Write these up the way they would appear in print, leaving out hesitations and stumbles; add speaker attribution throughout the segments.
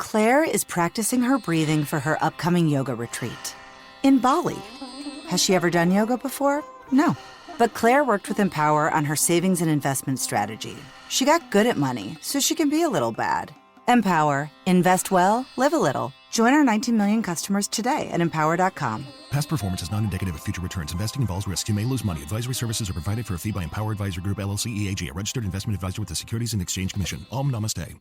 Speaker 1: Claire is practicing her breathing for her upcoming yoga retreat in Bali. Has she ever done yoga before? No. But Claire worked with Empower on her savings and investment strategy. She got good at money, so she can be a little bad. Empower. Invest well, live a little. Join our 19 million customers today at empower.com.
Speaker 2: Past performance is not indicative of future returns. Investing involves risks. You may lose money. Advisory services are provided for a fee by Empower Advisor Group, LLC, EAG, a registered investment advisor with the Securities and Exchange Commission. Om Namaste.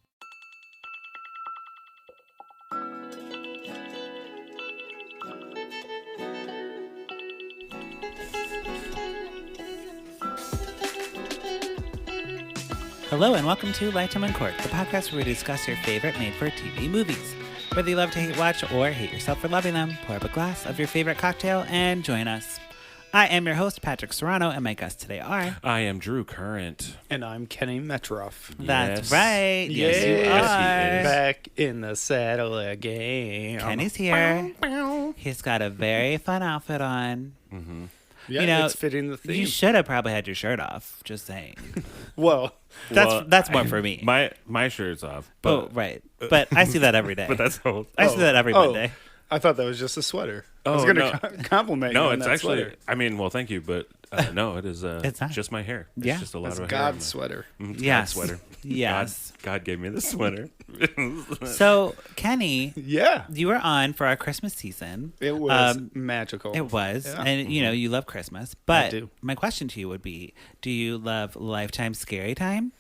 Speaker 3: Hello and welcome to Lifetime and Cork, the podcast where we discuss your favorite made-for-TV movies. Whether you love to hate watch or hate yourself for loving them, pour up a glass of your favorite cocktail and join us. I am your host, Patrick Serrano, and my guests today are...
Speaker 4: I am Drew Current.
Speaker 5: And I'm Kenny Metroff.
Speaker 3: That's right.
Speaker 5: Yes,
Speaker 3: you
Speaker 4: Yes,
Speaker 3: are.
Speaker 4: he is.
Speaker 5: Back in the saddle again.
Speaker 3: Kenny's here. He's got a very fun outfit on.
Speaker 4: Mm-hmm.
Speaker 5: Yeah,
Speaker 3: You know,
Speaker 5: it's fitting the theme.
Speaker 3: You should have probably had your shirt off, just saying.
Speaker 5: Well,
Speaker 3: That's more for me.
Speaker 4: My shirt's off. But,
Speaker 3: Oh, right. But I see that every day.
Speaker 4: But that's all.
Speaker 3: I see that every Monday.
Speaker 5: I thought that was just a sweater. I
Speaker 4: Oh,
Speaker 5: was going
Speaker 4: no.
Speaker 5: to compliment you
Speaker 4: No,
Speaker 5: on
Speaker 4: it's
Speaker 5: that
Speaker 4: actually.
Speaker 5: sweater.
Speaker 4: I mean, well, thank you, but no, it is.
Speaker 3: It's not.
Speaker 4: just my hair. It's
Speaker 3: Yeah.
Speaker 4: just a lot
Speaker 5: It's
Speaker 4: of hair. on
Speaker 5: God's
Speaker 4: my-
Speaker 5: sweater.
Speaker 4: It's
Speaker 3: Yes.
Speaker 4: God's sweater.
Speaker 3: Yes.
Speaker 4: God gave me the sweater.
Speaker 3: So, Kenny,
Speaker 5: Yeah.
Speaker 3: you were on for our Christmas season.
Speaker 5: It was
Speaker 3: Um,
Speaker 5: magical.
Speaker 3: It was.
Speaker 5: Yeah.
Speaker 3: And, you know, you love Christmas. But
Speaker 5: do.
Speaker 3: my question to you would be, do you love Lifetime Scary Time?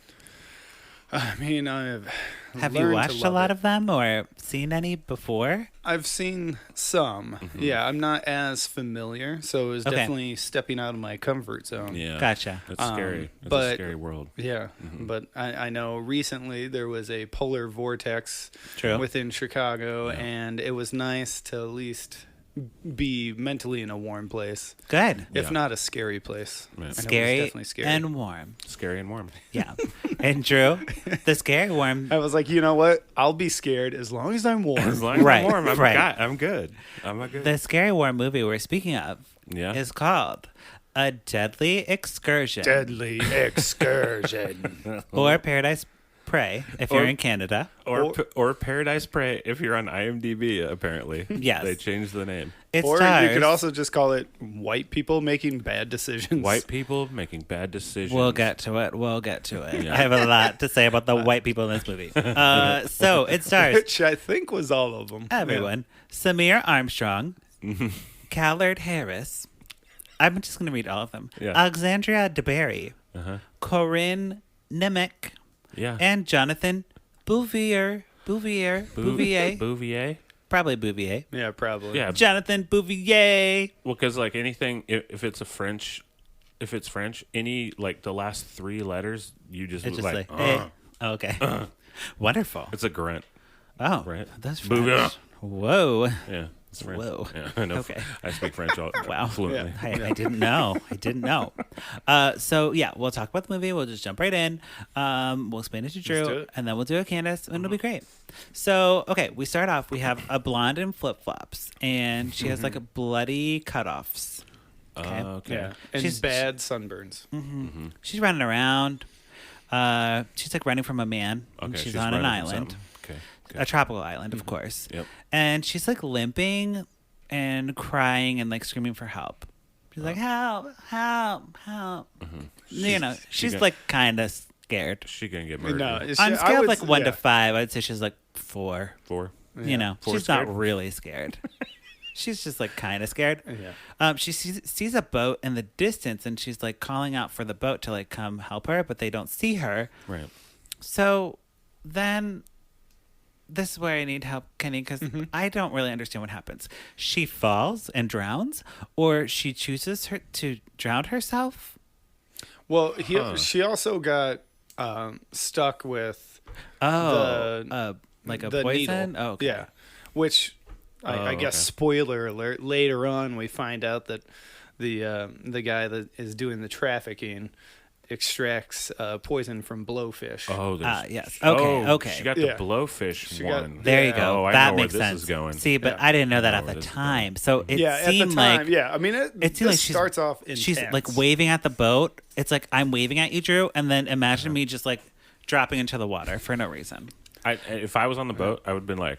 Speaker 5: I mean, I've
Speaker 3: Have you
Speaker 5: learned to
Speaker 3: watched a
Speaker 5: love
Speaker 3: lot
Speaker 5: it.
Speaker 3: of them or seen any before?
Speaker 5: I've seen some.
Speaker 4: Mm-hmm.
Speaker 5: Yeah, I'm not as familiar, so it was
Speaker 3: Okay.
Speaker 5: definitely stepping out of my comfort zone.
Speaker 4: Yeah.
Speaker 3: Gotcha.
Speaker 4: It's scary. It's
Speaker 5: but-
Speaker 4: a scary world.
Speaker 5: Yeah,
Speaker 4: Mm-hmm.
Speaker 5: but I know recently there was a polar vortex
Speaker 3: True.
Speaker 5: within Chicago, and it was nice to at least be mentally in a warm place,
Speaker 3: Good.
Speaker 5: if
Speaker 4: Yeah.
Speaker 5: not a scary place.
Speaker 4: Right.
Speaker 5: I know it was
Speaker 3: Scary,
Speaker 5: definitely scary.
Speaker 3: and warm.
Speaker 4: Scary and warm.
Speaker 3: Yeah. And Drew, the scary warm.
Speaker 5: I was like, you know what? I'll be scared as long as I'm warm.
Speaker 4: As long as
Speaker 3: Right,
Speaker 4: I'm warm,
Speaker 3: right.
Speaker 4: I'm good. I'm a good.
Speaker 3: The scary warm movie we're speaking of
Speaker 4: Yeah.
Speaker 3: is called A Deadly Excursion.
Speaker 5: Deadly excursion.
Speaker 3: Or Paradise Prey, if you're
Speaker 4: Or-
Speaker 3: in Canada.
Speaker 4: or Paradise Prey if you're on IMDb. Apparently,
Speaker 3: Yes.
Speaker 4: they changed the name.
Speaker 3: It
Speaker 5: Or
Speaker 3: stars,
Speaker 5: you could also just call it white people making bad decisions.
Speaker 4: White people making bad decisions.
Speaker 3: We'll get to it.
Speaker 4: Yeah.
Speaker 3: I have a lot to say about the white people in this movie. So it stars
Speaker 5: Which I think was all of them.
Speaker 3: everyone. Samaire Armstrong, Callard Harris. I'm just going to read all of them.
Speaker 4: Yeah.
Speaker 3: Alexandria DeBerry,
Speaker 4: Uh-huh.
Speaker 3: Corin Nemec,
Speaker 4: Yeah.
Speaker 3: and Jonathan Bouvier. Bouvier.
Speaker 4: Bouvier.
Speaker 3: Probably Bouvier.
Speaker 5: Yeah, probably.
Speaker 4: Yeah.
Speaker 3: Jonathan Bouvier.
Speaker 4: Well, because like anything, if it's French, any like the last three letters, you just
Speaker 3: It's just
Speaker 4: like.
Speaker 3: like, hey. Okay. Wonderful.
Speaker 4: It's a grunt,
Speaker 3: Oh,
Speaker 4: right?
Speaker 3: that's
Speaker 4: Bouvier.
Speaker 3: French. Whoa.
Speaker 4: Yeah. It's French.
Speaker 3: Whoa.
Speaker 4: Yeah, I know.
Speaker 3: Okay.
Speaker 4: I speak French
Speaker 3: Wow.
Speaker 4: fluently.
Speaker 3: I didn't know. So yeah, we'll talk about the movie. We'll just jump right in. We'll explain it to
Speaker 5: do
Speaker 3: Drew,
Speaker 5: it.
Speaker 3: and then we'll do a Candace, and it'll be great. So okay, we start off. We have a blonde in flip flops, and she has like a bloody cutoffs. Okay.
Speaker 4: Okay.
Speaker 5: Yeah. And
Speaker 3: She's-
Speaker 5: bad sunburns.
Speaker 3: She's running around. She's like running from a man. and
Speaker 4: Okay.
Speaker 3: she's on an
Speaker 4: running from
Speaker 3: island,
Speaker 4: something. Okay.
Speaker 3: a tropical island, of course.
Speaker 4: Yep.
Speaker 3: And she's like limping and crying and like screaming for help. She's like, help, help, help. You know, she's
Speaker 4: got-
Speaker 3: like kind of scared.
Speaker 4: She gonna get murdered.
Speaker 5: No, it's
Speaker 3: On a
Speaker 5: I
Speaker 3: scale of
Speaker 5: would
Speaker 3: like 1 to
Speaker 5: yeah.
Speaker 3: 5, I'd say she's like 4.
Speaker 4: 4.
Speaker 3: You know,
Speaker 4: Four
Speaker 3: she's
Speaker 4: scared?
Speaker 3: not really scared. She's just like kind of scared.
Speaker 5: Yeah.
Speaker 3: She sees a boat in the distance and she's like calling out for the boat to like come help her, but they don't see her.
Speaker 4: Right.
Speaker 3: So then this is where I need help, Kenny, because I don't really understand what happens. She falls and drowns, or she chooses to drown herself?
Speaker 5: Well, she also got stuck with
Speaker 3: Like a
Speaker 5: the
Speaker 3: poison?
Speaker 5: needle.
Speaker 3: Oh, okay.
Speaker 5: Yeah. Which I guess
Speaker 4: okay.
Speaker 5: spoiler alert. Later on, we find out that the guy that is doing the trafficking extracts poison from blowfish.
Speaker 4: Oh, there's
Speaker 3: yes. Okay,
Speaker 4: oh,
Speaker 3: okay.
Speaker 4: She got
Speaker 5: Yeah.
Speaker 4: the blowfish
Speaker 5: She got-
Speaker 4: one.
Speaker 3: There you
Speaker 5: Yeah.
Speaker 3: go.
Speaker 4: Oh, I
Speaker 3: that
Speaker 4: know where
Speaker 3: makes
Speaker 4: this
Speaker 3: sense.
Speaker 4: is going.
Speaker 3: See, but
Speaker 5: Yeah.
Speaker 3: I didn't know that
Speaker 4: I
Speaker 3: at
Speaker 4: know
Speaker 3: the
Speaker 4: where this is
Speaker 3: time. So it
Speaker 5: yeah,
Speaker 3: seemed
Speaker 5: at the time,
Speaker 3: like
Speaker 5: yeah. I mean,
Speaker 3: it seemed like
Speaker 5: this starts off intense.
Speaker 3: she's like waving at the boat. It's like I'm waving at you, Drew, and then imagine me just like dropping into the water for no reason.
Speaker 4: If I was on the boat, I would have been like,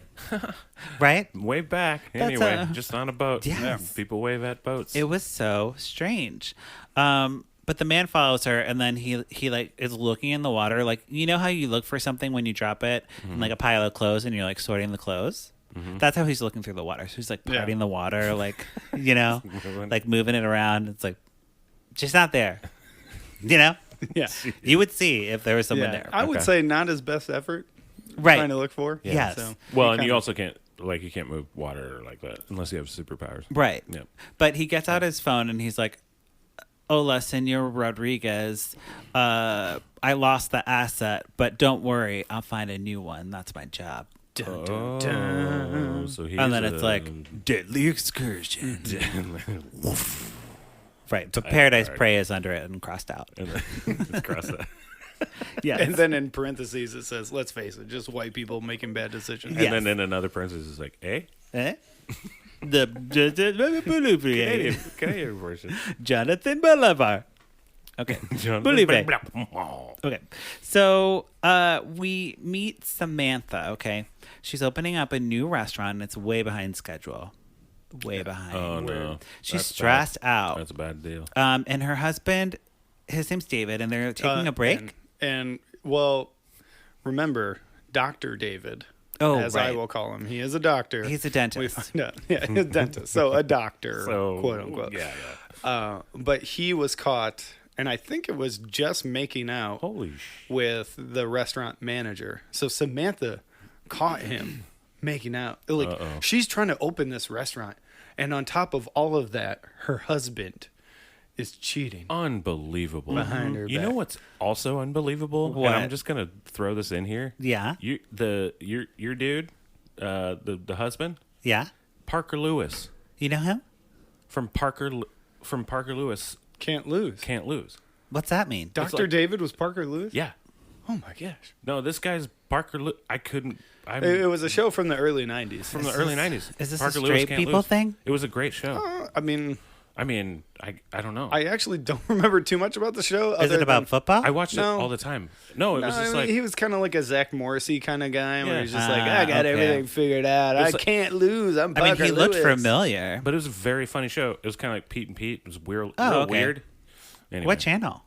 Speaker 3: Right?
Speaker 4: wave back.
Speaker 3: That's
Speaker 4: Anyway, just on a boat.
Speaker 3: Yes.
Speaker 4: People wave at boats.
Speaker 3: It was so strange. But the man follows her, and then he like is looking in the water, like, you know how you look for something when you drop it in like a pile of clothes, and you're like sorting the clothes. That's how he's looking through the water. So he's like parting the water, like, you know, like moving it around. It's like, she's not there, you know.
Speaker 5: Yeah.
Speaker 3: You would see if there was someone there.
Speaker 5: I would say not his best effort.
Speaker 3: Right.
Speaker 5: Trying to look for.
Speaker 3: Yes.
Speaker 5: So
Speaker 4: Well, and you also can't you can't move water like that unless you have superpowers.
Speaker 3: Right.
Speaker 4: Yep.
Speaker 3: But he gets out his phone and he's like, "Hola, Senor Rodriguez. I lost the asset, but don't worry, I'll find a new one. That's my job."
Speaker 5: Dun, dun, dun.
Speaker 4: So he's
Speaker 3: And then it's like, "Deadly excursion." Right. But Paradise Prey is under it and crossed out.
Speaker 4: and then just cross that.
Speaker 3: Yes.
Speaker 5: And then in parentheses it says, "Let's face it, just white people making bad decisions."
Speaker 3: Yes.
Speaker 4: And then in another parenthesis, it's like,
Speaker 3: Eh? The
Speaker 4: Canadian version.
Speaker 3: Jonathan Bolivar. Okay. Bolivar. Okay. So we meet Samantha, okay? She's opening up a new restaurant and it's way behind schedule. Way behind.
Speaker 4: Oh, no.
Speaker 3: She's
Speaker 4: That's
Speaker 3: stressed out.
Speaker 4: That's a bad deal.
Speaker 3: And her husband, his name's David, and they're taking a break.
Speaker 5: And well, remember, Dr. David, as I will call him. He is a doctor.
Speaker 3: He's a dentist.
Speaker 5: We find out. Yeah, he's a dentist. So a doctor,
Speaker 4: So,
Speaker 5: quote unquote.
Speaker 4: Yeah.
Speaker 5: But he was caught, and I think it was just making out
Speaker 4: Holy
Speaker 5: with the restaurant manager. So Samantha caught him making out. Like, she's trying to open this restaurant, and on top of all of that, her husband is cheating.
Speaker 4: Unbelievable.
Speaker 5: Behind her
Speaker 4: You
Speaker 5: back.
Speaker 4: know what's also unbelievable?
Speaker 3: What?
Speaker 4: And I'm just gonna throw this in here.
Speaker 3: Yeah.
Speaker 4: Your dude, the husband,
Speaker 3: Yeah.
Speaker 4: Parker Lewis
Speaker 3: You know him?
Speaker 4: from Parker Lewis
Speaker 5: Can't lose.
Speaker 4: Can't Lose.
Speaker 3: What's that mean?
Speaker 5: Dr.
Speaker 4: like-
Speaker 5: David was Parker Lewis?
Speaker 4: Yeah.
Speaker 5: Oh my gosh.
Speaker 4: No, this guy's Parker.
Speaker 5: It was a show from the early 90s.
Speaker 4: From the early 90s.
Speaker 3: Is this
Speaker 4: Parker
Speaker 3: a
Speaker 4: Lewis
Speaker 3: straight
Speaker 4: Can't
Speaker 3: people
Speaker 4: Lose.
Speaker 3: thing?
Speaker 4: It was a great show.
Speaker 5: I mean,
Speaker 4: I don't know.
Speaker 5: I actually don't remember too much about the show.
Speaker 3: Is it about football?
Speaker 4: I watched
Speaker 5: No.
Speaker 4: it all the time. No, it was just like
Speaker 5: he was kind of like a Zach Morrissey kind of guy, where
Speaker 4: Yeah.
Speaker 5: he's just like, I got
Speaker 3: okay.
Speaker 5: everything figured out. I
Speaker 4: was like-
Speaker 5: can't lose. I'm
Speaker 3: I
Speaker 5: Parker
Speaker 3: mean, he looked
Speaker 5: Lewis.
Speaker 3: familiar.
Speaker 4: but it was a very funny show. It was kind of like Pete and Pete. It was weird.
Speaker 3: Oh,
Speaker 4: real
Speaker 3: okay.
Speaker 4: weird. Anyway,
Speaker 3: What channel?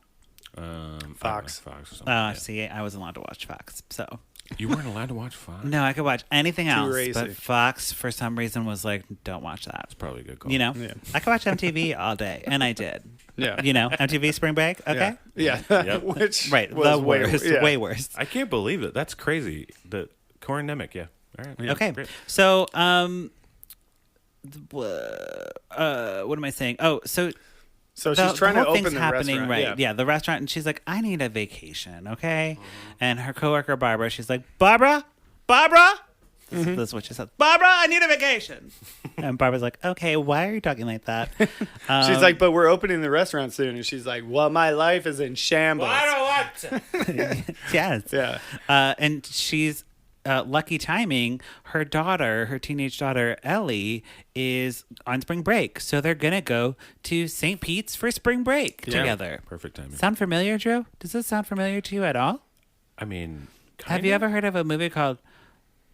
Speaker 5: Fox.
Speaker 4: Fox or something.
Speaker 3: See, I wasn't allowed to watch Fox, so
Speaker 4: You weren't allowed to watch Fox.
Speaker 3: no, I could watch anything else,
Speaker 5: racy.
Speaker 3: but Fox for some reason was like, don't watch that.
Speaker 4: Probably a good call.
Speaker 3: You know,
Speaker 5: Yeah.
Speaker 3: I could watch MTV all day, and I did.
Speaker 5: Yeah.
Speaker 3: You know, MTV Spring Break. Okay,
Speaker 5: Yeah.
Speaker 4: Yep.
Speaker 5: Which
Speaker 3: right,
Speaker 5: was
Speaker 3: the worst,
Speaker 5: yeah.
Speaker 3: way worse.
Speaker 4: I can't believe it. That's crazy. The Corin Nemec. Yeah. All right.
Speaker 3: Okay,
Speaker 4: Great.
Speaker 3: so what am I saying? Oh, so
Speaker 5: So she's trying
Speaker 3: the
Speaker 5: to
Speaker 3: whole
Speaker 5: open
Speaker 3: thing's
Speaker 5: the
Speaker 3: happening,
Speaker 5: restaurant.
Speaker 3: right? Yeah, the restaurant, and she's like, I need a vacation, okay? And her coworker Barbara, she's like, Barbara. This is what she says. Barbara, I need a vacation. And Barbara's like, okay, why are you talking like that?
Speaker 5: She's like, but we're opening the restaurant soon. And she's like, well, my life is in shambles.
Speaker 3: Yes.
Speaker 5: Yeah.
Speaker 3: And she's lucky timing. Her teenage daughter Ellie, is on spring break, so they're gonna go to St. Pete's for spring break together.
Speaker 4: Perfect timing.
Speaker 3: Sound familiar, Drew? Does this sound familiar to you at all?
Speaker 4: I mean,
Speaker 3: Have you ever heard of a movie called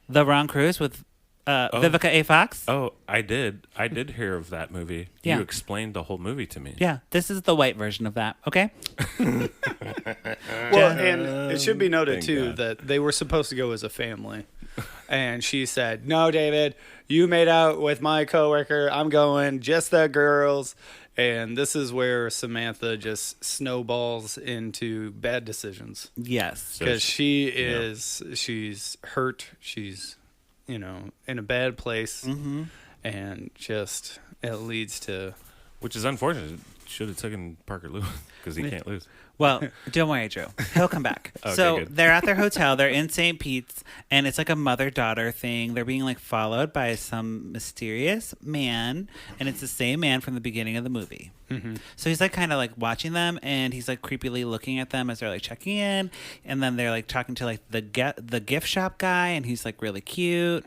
Speaker 3: The Wrong Cruise with Vivica A. Fox?
Speaker 4: Oh, I did. I did hear of that movie.
Speaker 3: Yeah.
Speaker 4: You explained the whole movie to me.
Speaker 3: Yeah, this is the white version of that. Okay.
Speaker 5: Well, and it should be noted,
Speaker 4: Thank
Speaker 5: too,
Speaker 4: God.
Speaker 5: that they were supposed to go as a family. And she said, no, David, you made out with my coworker. I'm going, just the girls. And this is where Samantha just snowballs into bad decisions.
Speaker 3: Yes.
Speaker 5: Because she's hurt. She's, in a bad place.
Speaker 3: Mm-hmm.
Speaker 5: And just, it leads to...
Speaker 4: Which is unfortunate. Should have taken Parker Lewis because he can't lose.
Speaker 3: Well, don't worry, Drew. He'll come back.
Speaker 4: Okay,
Speaker 3: so
Speaker 4: good.
Speaker 3: they're at their hotel. They're in St. Pete's, and it's like a mother-daughter thing. They're being like followed by some mysterious man, and it's the same man from the beginning of the movie. Mm-hmm. So he's like kind of like watching them, and he's like creepily looking at them as they're like checking in, and then they're like talking to like the gift shop guy, and he's like really cute,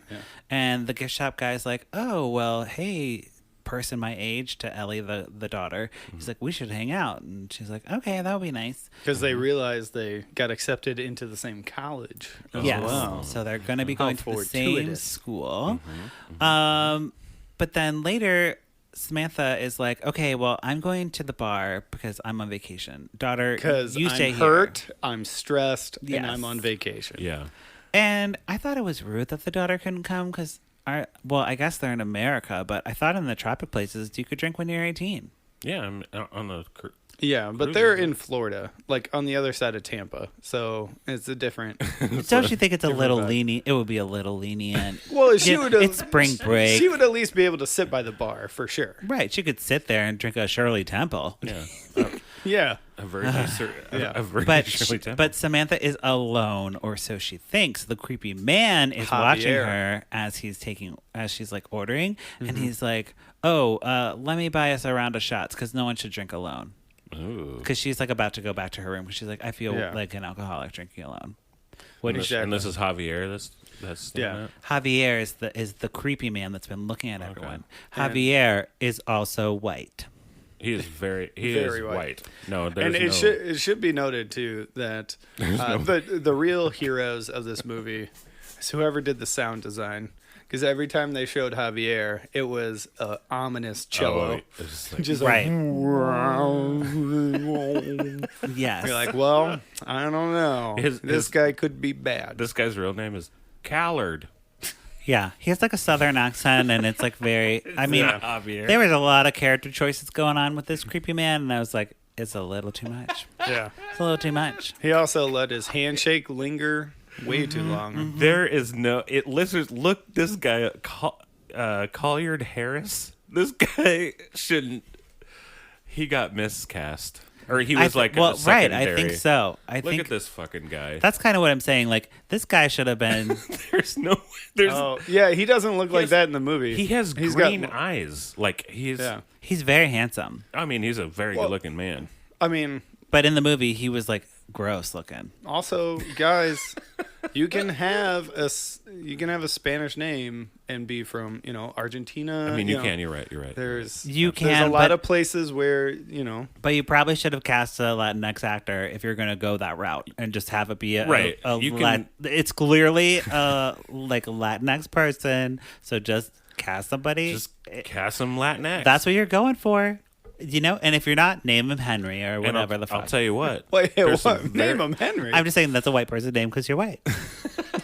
Speaker 3: and the gift shop guy's like, oh well, hey, person my age to Ellie, the daughter. He's like, we should hang out. And she's like, okay, that would be nice.
Speaker 5: Because they realized they got accepted into the same college as
Speaker 3: Yes.
Speaker 5: well.
Speaker 3: So they're going to be going to the same
Speaker 5: fortuitous.
Speaker 3: school. But then later, Samantha is like, okay, well, I'm going to the bar because I'm on vacation. Daughter,
Speaker 5: Because
Speaker 3: you stay
Speaker 5: I'm
Speaker 3: here.
Speaker 5: hurt, I'm stressed,
Speaker 3: Yes.
Speaker 5: and I'm on vacation.
Speaker 4: Yeah.
Speaker 3: And I thought it was rude that the daughter couldn't come because, I guess they're in America, but I thought in the tropic places you could drink when you're 18.
Speaker 4: Yeah, I'm on the...
Speaker 5: Yeah, but they're in Florida, like on the other side of Tampa. So it's a different...
Speaker 3: Don't you think it's a little
Speaker 5: vibe.
Speaker 3: lenient? It would be a little lenient.
Speaker 5: Well, she
Speaker 3: You know,
Speaker 5: would.
Speaker 3: it's spring break.
Speaker 5: She would at least be able to sit by the bar for sure.
Speaker 3: Right. She could sit there and drink a Shirley Temple.
Speaker 4: Yeah.
Speaker 5: Yeah.
Speaker 4: A Virgin Shirley Temple.
Speaker 3: But Samantha is alone, or so she thinks. The creepy man is watching
Speaker 5: Javier.
Speaker 3: her as she's like ordering, and he's like, "Oh, let me buy us a round of shots because no one should drink alone."
Speaker 4: Ooh.
Speaker 3: Because she's like about to go back to her room because she's like, "I feel
Speaker 5: Yeah.
Speaker 3: like an alcoholic drinking alone."
Speaker 4: And
Speaker 5: Exactly.
Speaker 4: this is Javier. That's
Speaker 5: Yeah.
Speaker 3: Javier is the creepy man that's been looking at everyone.
Speaker 5: And-
Speaker 3: Javier is also white.
Speaker 4: He is very
Speaker 5: Very white.
Speaker 4: white. No, there's
Speaker 5: And
Speaker 4: no...
Speaker 5: it should be noted too that the real heroes of this movie is whoever did the sound design. Because every time they showed Javier, it was an ominous cello.
Speaker 4: it's like,
Speaker 5: Just
Speaker 3: Right.
Speaker 5: like,
Speaker 3: Yes.
Speaker 5: you're like, well, I don't know.
Speaker 4: His-
Speaker 5: This guy could be bad.
Speaker 4: this guy's real name is Callard.
Speaker 3: Yeah, he has like a southern accent, and it's like very. I mean,
Speaker 4: not Javier.
Speaker 3: there was a lot of character choices going on with this creepy man, and I was like, it's a little too much.
Speaker 5: Yeah.
Speaker 3: It's a little too much.
Speaker 5: He also let his handshake linger way too long.
Speaker 4: There is no... Listeners, look, this guy, Callard Harris. This guy shouldn't... He got miscast. Or he was like a
Speaker 3: right.
Speaker 4: secondary.
Speaker 3: I think so. I
Speaker 4: Look
Speaker 3: think
Speaker 4: at this fucking guy.
Speaker 3: that's kind of what I'm saying. Like this guy should have been.
Speaker 4: There's no... There's...
Speaker 5: Oh, yeah, he doesn't look like
Speaker 4: has-
Speaker 5: that in the movie.
Speaker 4: He has
Speaker 5: He's
Speaker 4: green
Speaker 5: got-
Speaker 4: eyes. Like, he's...
Speaker 5: Yeah.
Speaker 3: He's very handsome,
Speaker 4: I mean, he's a very good-looking man.
Speaker 5: I mean,
Speaker 3: but in the movie he was like gross looking.
Speaker 5: also, guys, you can have a Spanish name and be from, Argentina.
Speaker 4: I mean, you
Speaker 5: know.
Speaker 4: can. You're right.
Speaker 3: You
Speaker 5: There's
Speaker 3: can,
Speaker 5: a lot
Speaker 3: but-
Speaker 5: of places where,
Speaker 3: But you probably should have cast a Latinx actor if you're going to go that route and just have it be
Speaker 4: Right.
Speaker 3: It's clearly like a Latinx person, so just cast somebody.
Speaker 4: Just cast some Latinx.
Speaker 3: That's what you're going for, And if you're not, name him Henry or
Speaker 4: And
Speaker 3: whatever the fuck.
Speaker 4: I'll tell you what.
Speaker 5: wait,
Speaker 4: there's
Speaker 5: what?
Speaker 4: some
Speaker 5: Name
Speaker 4: very-
Speaker 5: him Henry.
Speaker 3: I'm just saying that's a white person name because you're white.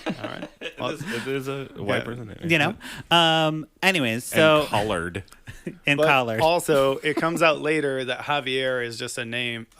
Speaker 5: All right.
Speaker 4: It is a white person.
Speaker 3: Anyways, so
Speaker 4: And Callard.
Speaker 3: in
Speaker 5: But
Speaker 3: Callard.
Speaker 5: also, it comes out later that Javier is just a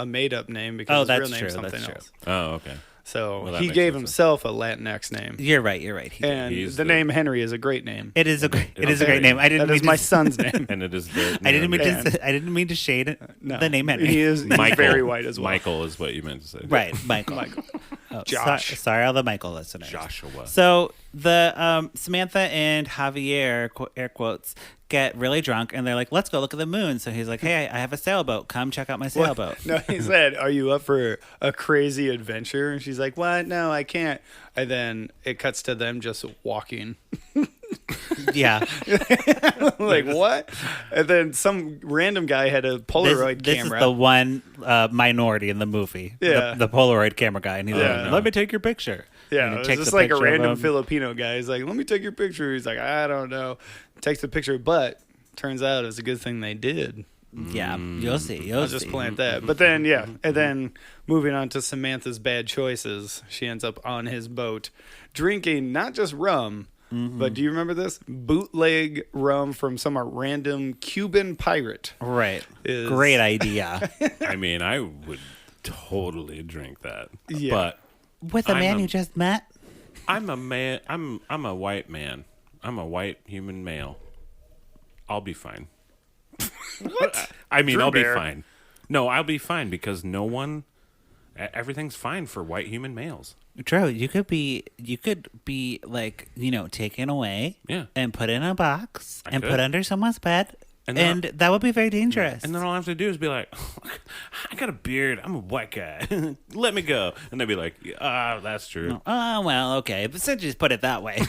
Speaker 5: made-up name because
Speaker 3: Oh,
Speaker 5: his
Speaker 3: that's
Speaker 5: real name's
Speaker 3: true,
Speaker 5: something
Speaker 3: that's true.
Speaker 5: else.
Speaker 4: Oh, okay.
Speaker 5: So
Speaker 4: Well, that
Speaker 5: he
Speaker 4: makes
Speaker 5: gave
Speaker 4: sense.
Speaker 5: himself a Latinx name.
Speaker 3: You're right.
Speaker 5: And
Speaker 4: He's
Speaker 5: the
Speaker 4: the-
Speaker 5: name Henry is a great name.
Speaker 3: It is a great
Speaker 4: Okay.
Speaker 3: name. I didn't
Speaker 5: That
Speaker 3: mean
Speaker 5: is my
Speaker 3: to,
Speaker 5: son's name.
Speaker 4: And it is the...
Speaker 3: I didn't mean
Speaker 5: And-
Speaker 3: to. I didn't mean to shade
Speaker 5: No,
Speaker 3: the name Henry.
Speaker 5: He's
Speaker 4: Michael.
Speaker 5: very white as well.
Speaker 4: Michael is what you meant to say.
Speaker 3: Right, Michael.
Speaker 5: Michael.
Speaker 3: Oh,
Speaker 5: Josh.
Speaker 3: Sorry, all the Michael listeners.
Speaker 4: Joshua.
Speaker 3: So the Samantha and Javier, air quotes, get really drunk, and they're like, "Let's go look at the moon." So he's like, "Hey, I have a sailboat. Come check out my sailboat."
Speaker 5: No, he said, "Are you up for a crazy adventure?" And she's like, "What? No, I can't." And then it cuts to them just walking.
Speaker 3: Yeah,
Speaker 5: Like, what? And then some random guy had a Polaroid
Speaker 3: this
Speaker 5: camera.
Speaker 3: is the one minority in the movie.
Speaker 5: Yeah.
Speaker 3: the Polaroid camera guy, and he's
Speaker 5: Yeah.
Speaker 3: like, "Let me take your picture." And
Speaker 5: Yeah,
Speaker 3: he
Speaker 5: it was
Speaker 3: takes
Speaker 5: just
Speaker 3: a
Speaker 5: like a
Speaker 3: picture of
Speaker 5: random
Speaker 3: him.
Speaker 5: Filipino guy. He's like, "Let me take your picture." He's like, "I don't know." Takes the picture, but turns out it was a good thing they did.
Speaker 3: Yeah, you'll see.
Speaker 5: I'll just plant that. But then, yeah, and then moving on to Samantha's bad choices, she ends up on his boat drinking not just rum, but do you remember this? Bootleg rum from some random Cuban pirate.
Speaker 3: Right.
Speaker 5: Is-
Speaker 3: Great idea.
Speaker 4: I mean, I would totally drink that.
Speaker 5: Yeah.
Speaker 4: But
Speaker 3: With a
Speaker 4: I'm
Speaker 3: man
Speaker 4: a-
Speaker 3: you just met.
Speaker 4: I'm a man. I'm a white man. I'm a white human male. I'll be fine.
Speaker 5: What?
Speaker 4: I mean,
Speaker 5: Drew
Speaker 4: I'll
Speaker 5: Bear.
Speaker 4: be fine. No, I'll be fine because everything's fine for white human males.
Speaker 3: True. You could be like, taken away
Speaker 4: Yeah.
Speaker 3: and put in a box
Speaker 4: I
Speaker 3: and
Speaker 4: could.
Speaker 3: put under someone's bed.
Speaker 4: And
Speaker 3: And,
Speaker 4: then
Speaker 3: that would be very dangerous.
Speaker 4: And then all I have to do is be like, I got a beard. I'm a white guy. Let me go. And they'd be like, that's true.
Speaker 3: Oh, well, okay. But since you just put it that way.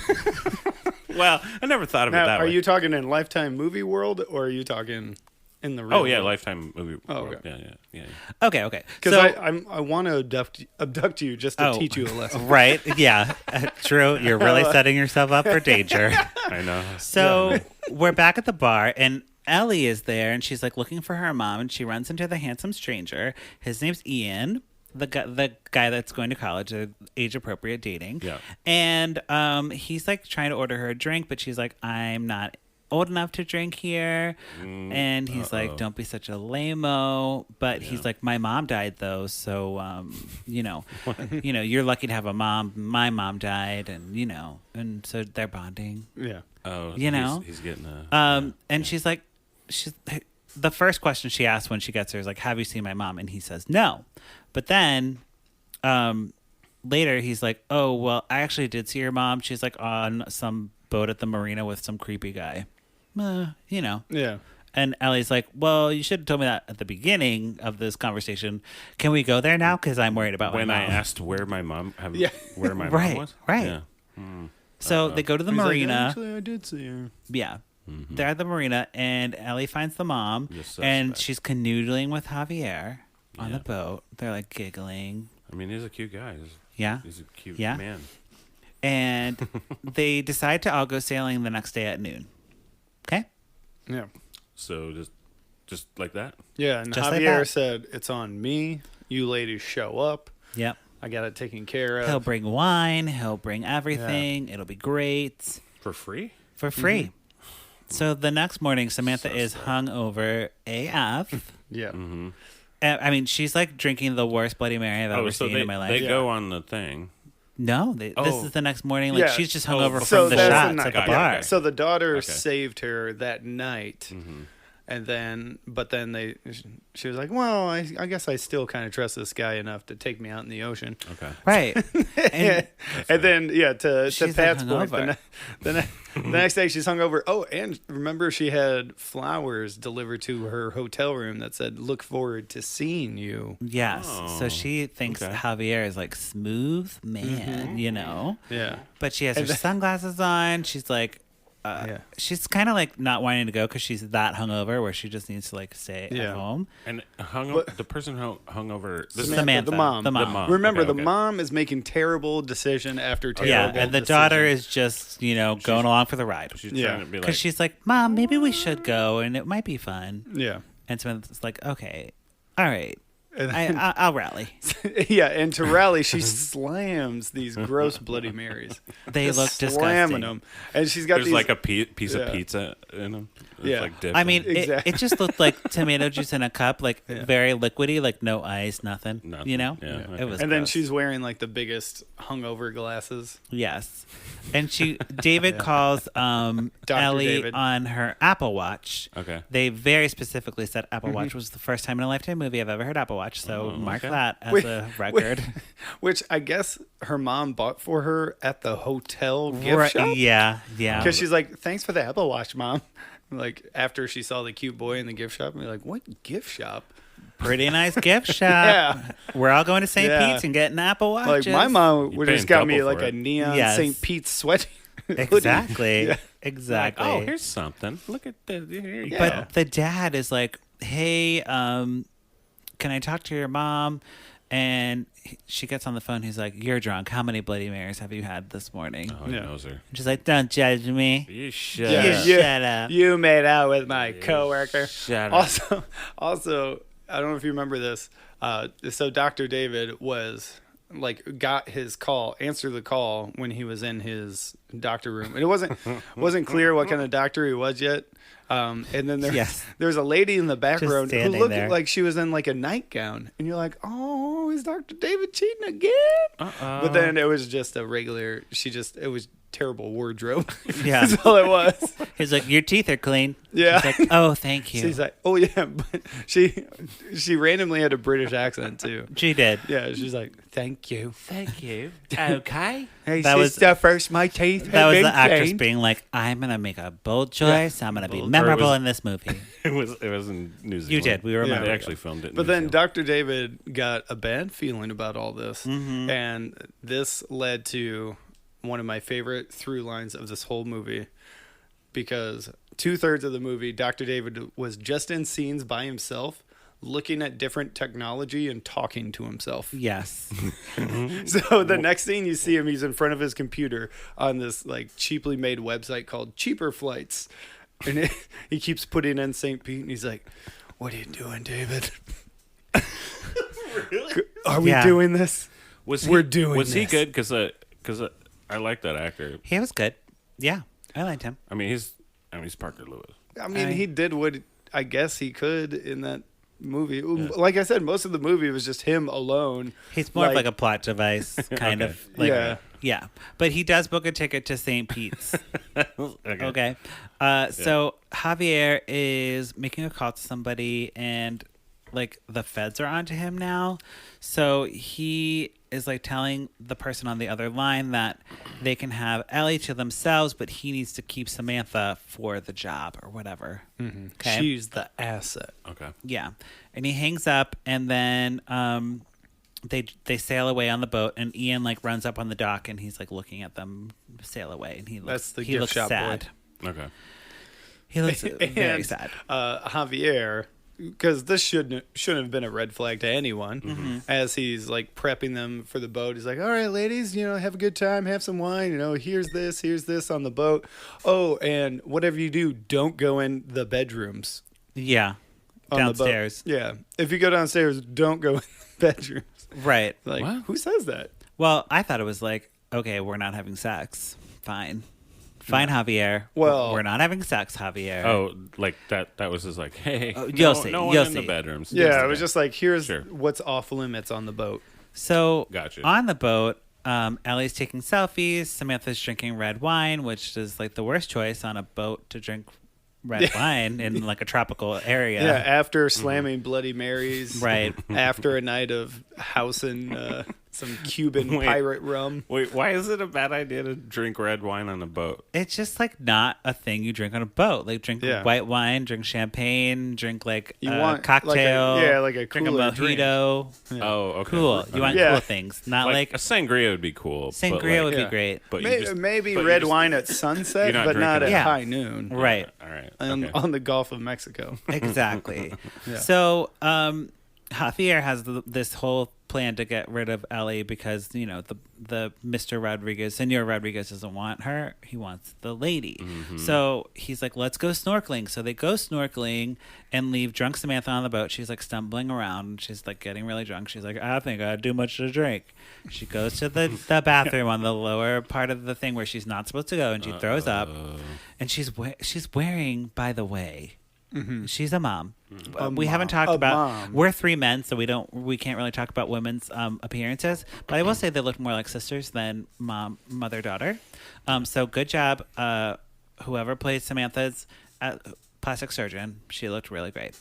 Speaker 4: Well, I never thought of it
Speaker 5: Now,
Speaker 4: that
Speaker 5: are
Speaker 4: way.
Speaker 5: you talking in Lifetime movie world, or are you talking in the real
Speaker 4: Oh yeah,
Speaker 5: world?
Speaker 4: Lifetime movie.
Speaker 5: Oh,
Speaker 4: world.
Speaker 5: okay.
Speaker 4: Yeah.
Speaker 3: Okay.
Speaker 5: Because
Speaker 3: So,
Speaker 5: I want to abduct you just to teach you a lesson.
Speaker 3: Right. Yeah. True. You're really setting yourself up for danger.
Speaker 4: I know.
Speaker 3: So we're back at the bar, and Ellie is there, and she's like looking for her mom, and she runs into the handsome stranger. His name's Ian, the guy that's going to college, age appropriate dating.
Speaker 4: Yeah.
Speaker 3: And he's like trying to order her a drink, but she's like, I'm not old enough to drink here. And he's like, don't be such a lame-o. But he's like, my mom died though, so you're lucky to have a mom. My mom died, and so they're bonding.
Speaker 5: Yeah.
Speaker 4: Oh, he's getting a.
Speaker 3: And she's like, the first question she asks when she gets there is like, have you seen my mom? And he says no. But then later he's like, oh, well, I actually did see your mom. She's like on some boat at the marina with some creepy guy.
Speaker 5: Yeah.
Speaker 3: And Ellie's like, well, you should have told me that at the beginning of this conversation. Can we go there now? Because I'm worried about
Speaker 4: When
Speaker 3: my
Speaker 4: I
Speaker 3: mom.
Speaker 4: asked where my mom mom was.
Speaker 3: Right.
Speaker 4: Yeah.
Speaker 3: So they go to the
Speaker 5: He's like,
Speaker 3: marina.
Speaker 5: actually, I did see her.
Speaker 3: Yeah. They're at the marina, and Ellie finds the mom,
Speaker 4: Just
Speaker 3: and
Speaker 4: suspect.
Speaker 3: she's canoodling with Javier on the boat. They're like giggling.
Speaker 4: I mean, he's a cute guy.
Speaker 3: Yeah.
Speaker 4: He's a cute
Speaker 3: Yeah.
Speaker 4: man.
Speaker 3: And they decide to all go sailing the next day at noon. Okay?
Speaker 5: Yeah.
Speaker 4: So just like that.
Speaker 5: Yeah, and
Speaker 3: Just like
Speaker 5: Javier
Speaker 3: that.
Speaker 5: said, it's on me. You ladies show up.
Speaker 3: Yep.
Speaker 5: I got it taken care of.
Speaker 3: He'll bring wine. He'll bring everything. It'll be great.
Speaker 4: For free?
Speaker 3: For free. So the next morning, Samantha is hungover AF.
Speaker 5: Yeah.
Speaker 3: I mean, she's like drinking the worst Bloody Mary I've ever seen in my life.
Speaker 4: They go on the thing.
Speaker 3: No, this is the next morning. Like
Speaker 5: Yeah.
Speaker 3: she's just hungover
Speaker 5: So
Speaker 3: from the
Speaker 5: that's the
Speaker 3: shots
Speaker 5: night.
Speaker 3: at the
Speaker 4: Okay,
Speaker 3: bar.
Speaker 4: okay.
Speaker 5: So the daughter
Speaker 4: Okay.
Speaker 5: saved her that night. And then, she was like, well, I guess I still kind of trust this guy enough to take me out in the ocean.
Speaker 4: Okay.
Speaker 3: Right. And
Speaker 5: And then, to
Speaker 3: She's,
Speaker 5: Pat's
Speaker 3: like,
Speaker 5: point,
Speaker 3: hungover.
Speaker 5: the next day she's hungover. Oh, and remember she had flowers delivered to her hotel room that said, look forward to seeing you.
Speaker 3: yes. So she thinks
Speaker 4: okay.
Speaker 3: Javier is like smooth man,
Speaker 5: Yeah.
Speaker 3: But she has her sunglasses on. She's like, she's kind of like not wanting to go because she's that hungover where she just needs to like stay at home.
Speaker 4: And the person who hung over this
Speaker 3: Samantha,
Speaker 5: the mom.
Speaker 3: The mom.
Speaker 5: Remember,
Speaker 4: Okay,
Speaker 5: the mom is making terrible decision after terrible
Speaker 3: Yeah, and the
Speaker 5: decision.
Speaker 3: daughter is just, going along for the ride.
Speaker 4: She's
Speaker 5: Yeah.
Speaker 4: trying to be like
Speaker 3: Because she's like, Mom, maybe we should go and it might be fun.
Speaker 5: Yeah.
Speaker 3: And Samantha's like, okay, all right,
Speaker 5: And
Speaker 3: I'll rally.
Speaker 5: yeah, and to rally, she slams these gross Bloody Marys.
Speaker 3: They
Speaker 5: Just
Speaker 3: look
Speaker 5: slamming
Speaker 3: disgusting.
Speaker 5: them, and she's got
Speaker 4: there's
Speaker 5: these
Speaker 4: like a piece
Speaker 5: Yeah.
Speaker 4: of pizza in them. It's
Speaker 5: Yeah.
Speaker 4: like dipped
Speaker 3: I
Speaker 4: in.
Speaker 3: mean,
Speaker 5: Exactly.
Speaker 3: it just looked like tomato juice in a cup, like very liquidy, like no ice, nothing.
Speaker 4: Nothing.
Speaker 3: Yeah,
Speaker 4: okay.
Speaker 3: it was.
Speaker 5: and then
Speaker 3: gross.
Speaker 5: she's wearing like the biggest hungover glasses.
Speaker 3: Yes, and David calls Ellie
Speaker 5: David.
Speaker 3: on her Apple Watch.
Speaker 4: Okay.
Speaker 3: They very specifically said Apple Watch was the first time in a Lifetime movie I've ever heard Apple Watch, so mark that as
Speaker 5: Wait,
Speaker 3: a record.
Speaker 5: Which I guess her mom bought for her at the hotel gift shop.
Speaker 3: Yeah.
Speaker 5: Because she's like, thanks for the Apple Watch, Mom. Like, after she saw the cute boy in the gift shop, and you're like, what gift shop?
Speaker 3: Pretty nice gift shop.
Speaker 5: Yeah.
Speaker 3: We're all going to St.
Speaker 5: Yeah.
Speaker 3: Pete's and getting Apple Watches.
Speaker 5: Like, my mom would
Speaker 4: paying
Speaker 5: just got me
Speaker 4: double
Speaker 5: like
Speaker 4: for
Speaker 5: a
Speaker 4: it.
Speaker 5: neon
Speaker 3: Yes.
Speaker 5: St. Pete's sweat. hoodie.
Speaker 3: Exactly.
Speaker 5: Yeah.
Speaker 3: Exactly.
Speaker 4: Oh, here's something. Look at the. Here you
Speaker 3: But
Speaker 4: go.
Speaker 3: the dad is like, hey, can I talk to your mom? And she gets on the phone. He's like, you're drunk. How many Bloody Marys have you had this morning?
Speaker 4: Oh, he
Speaker 5: Yeah.
Speaker 4: knows her.
Speaker 3: And she's like, don't judge me.
Speaker 4: You shut
Speaker 5: Yeah,
Speaker 4: up.
Speaker 3: Shut up.
Speaker 5: You made out with my coworker.
Speaker 4: Shut up.
Speaker 5: Also, I don't know if you remember this. So Dr. David got his call, answered the call when he was in his doctor room, and it wasn't clear what kind of doctor he was yet. And then there's a lady in the background who
Speaker 3: standing
Speaker 5: looked
Speaker 3: there.
Speaker 5: like she was in like a nightgown, and you're like, oh, is Dr. David cheating again? But then it was just a regular. It was terrible wardrobe.
Speaker 3: Yeah.
Speaker 5: That's all it was.
Speaker 3: He's like, your teeth are clean.
Speaker 5: Yeah.
Speaker 3: She's like, oh, thank you.
Speaker 5: She's like, oh yeah, but she randomly had a British accent too.
Speaker 3: She did.
Speaker 5: Yeah, she's like, thank you.
Speaker 3: Thank you. Okay.
Speaker 5: Hey,
Speaker 3: That was-
Speaker 5: sister, first my teeth.
Speaker 3: That
Speaker 5: have
Speaker 3: was
Speaker 5: been
Speaker 3: the actress
Speaker 5: cleaned.
Speaker 3: being like, I'm going to make a bold choice. I'm going to be
Speaker 4: Bold- or it
Speaker 3: memorable
Speaker 4: was-
Speaker 3: in this movie.
Speaker 4: It was in New Zealand.
Speaker 3: You did. We remember.
Speaker 4: They actually filmed it. In
Speaker 5: But
Speaker 4: New
Speaker 5: then
Speaker 4: Zealand.
Speaker 5: Dr. David got a bad feeling about all this,
Speaker 3: Mm-hmm.
Speaker 5: and this led to one of my favorite through lines of this whole movie, because 2/3 of the movie, Dr. David was just in scenes by himself, looking at different technology and talking to himself.
Speaker 3: Yes.
Speaker 5: So the next scene you see him, he's in front of his computer on this like cheaply made website called Cheaper Flights. And he keeps putting in St. Pete, and he's like, "What are you doing, David?
Speaker 4: Really?
Speaker 5: Are we doing this? We're doing
Speaker 4: Was
Speaker 5: this."
Speaker 4: he good? Because I like that actor.
Speaker 3: He was good. Yeah, I liked him.
Speaker 4: I mean, he's Parker Lewis.
Speaker 5: I mean, he did what I guess he could in that movie. Like I said, most of the movie was just him alone.
Speaker 3: He's more of like a plot device, kind of. Like, yeah. But he does book a ticket to St. Pete's. Okay. So Javier is making a call to somebody, and like the feds are onto him now. So he is like telling the person on the other line that they can have Ellie to themselves, but he needs to keep Samantha for the job or whatever.
Speaker 5: Mm-hmm.
Speaker 3: Okay.
Speaker 5: She's the asset.
Speaker 4: Okay.
Speaker 3: Yeah. And he hangs up, and then they sail away on the boat, and Ian like runs up on the dock, and he's like looking at them sail away, and he looks sad.
Speaker 5: Boy.
Speaker 4: Okay.
Speaker 3: He looks very sad.
Speaker 5: Javier, because this shouldn't have been a red flag to anyone, as he's like prepping them for the boat. He's like, "All right, ladies, have a good time, have some wine. Here's this on the boat. Oh, and whatever you do, don't go in the bedrooms."
Speaker 3: Yeah. Downstairs.
Speaker 5: Yeah. If you go downstairs, don't go in the bedrooms.
Speaker 3: Right.
Speaker 5: Like,
Speaker 4: what?
Speaker 5: Who says that?
Speaker 3: Well, I thought it was like, okay, we're not having sex. Fine, Javier.
Speaker 5: Well,
Speaker 3: we're not having sex, Javier.
Speaker 4: Oh, like that was just like, hey,
Speaker 3: you'll see.
Speaker 4: No one
Speaker 3: You'll
Speaker 4: in
Speaker 3: see.
Speaker 4: the bedrooms.
Speaker 5: Yeah, it was just like, here's what's off limits on the boat.
Speaker 3: So
Speaker 4: Gotcha.
Speaker 3: on the boat, Ellie's taking selfies. Samantha's drinking red wine, which is like the worst choice on a boat to drink red wine in like a tropical area.
Speaker 5: Yeah, after slamming Bloody Marys.
Speaker 3: Right.
Speaker 5: After a night of housing some Cuban pirate rum.
Speaker 4: Wait, why is it a bad idea to drink red wine on a boat?
Speaker 3: It's just like not a thing you drink on a boat. Like drink white wine, drink champagne, drink like a cocktail.
Speaker 5: Like a
Speaker 3: drink a
Speaker 5: cooler
Speaker 3: mojito.
Speaker 5: drink.
Speaker 4: Oh, okay.
Speaker 3: Cool.
Speaker 4: Okay.
Speaker 3: You want cool things, not like
Speaker 4: a sangria would be cool.
Speaker 3: sangria would be great.
Speaker 4: But
Speaker 5: Maybe red wine at sunset,
Speaker 4: not
Speaker 5: but not
Speaker 4: drinking
Speaker 5: at
Speaker 3: it.
Speaker 5: high noon.
Speaker 3: Right.
Speaker 4: All right.
Speaker 5: On the Gulf of Mexico.
Speaker 3: Exactly.
Speaker 5: Yeah.
Speaker 3: So Javier has this whole plan to get rid of Ellie because the Mr. Rodriguez, Senor Rodriguez, doesn't want her. He wants the lady.
Speaker 4: Mm-hmm.
Speaker 3: So he's like, let's go snorkeling. So they go snorkeling and leave drunk Samantha on the boat. She's like stumbling around. She's like getting really drunk. She's like, I think I had too much to drink. She goes to the bathroom on the lower part of the thing where she's not supposed to go, and she throws up. And she's wearing, by the way, she's a mom. We haven't talked about.
Speaker 5: Mom.
Speaker 3: We're three men, so we can't really talk about women's appearances. But I will say they look more like sisters than mother, daughter. So good job, whoever plays Samantha's plastic surgeon. She looked really great.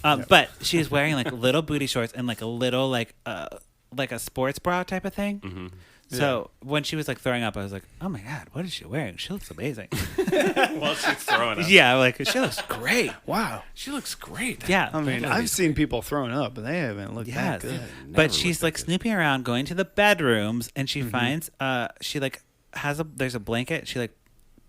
Speaker 3: But she's wearing like little booty shorts and like a little like a sports bra type of thing. So when she was like throwing up, I was like, "Oh my god, what is she wearing? She looks amazing."
Speaker 4: While she's throwing up.
Speaker 3: Yeah, like she looks great.
Speaker 5: Wow.
Speaker 4: She looks great.
Speaker 3: Yeah,
Speaker 5: I mean, I've seen people throwing up, but they haven't looked that good.
Speaker 3: But she's like snooping around, going to the bedrooms, and she finds she like there's a blanket. She like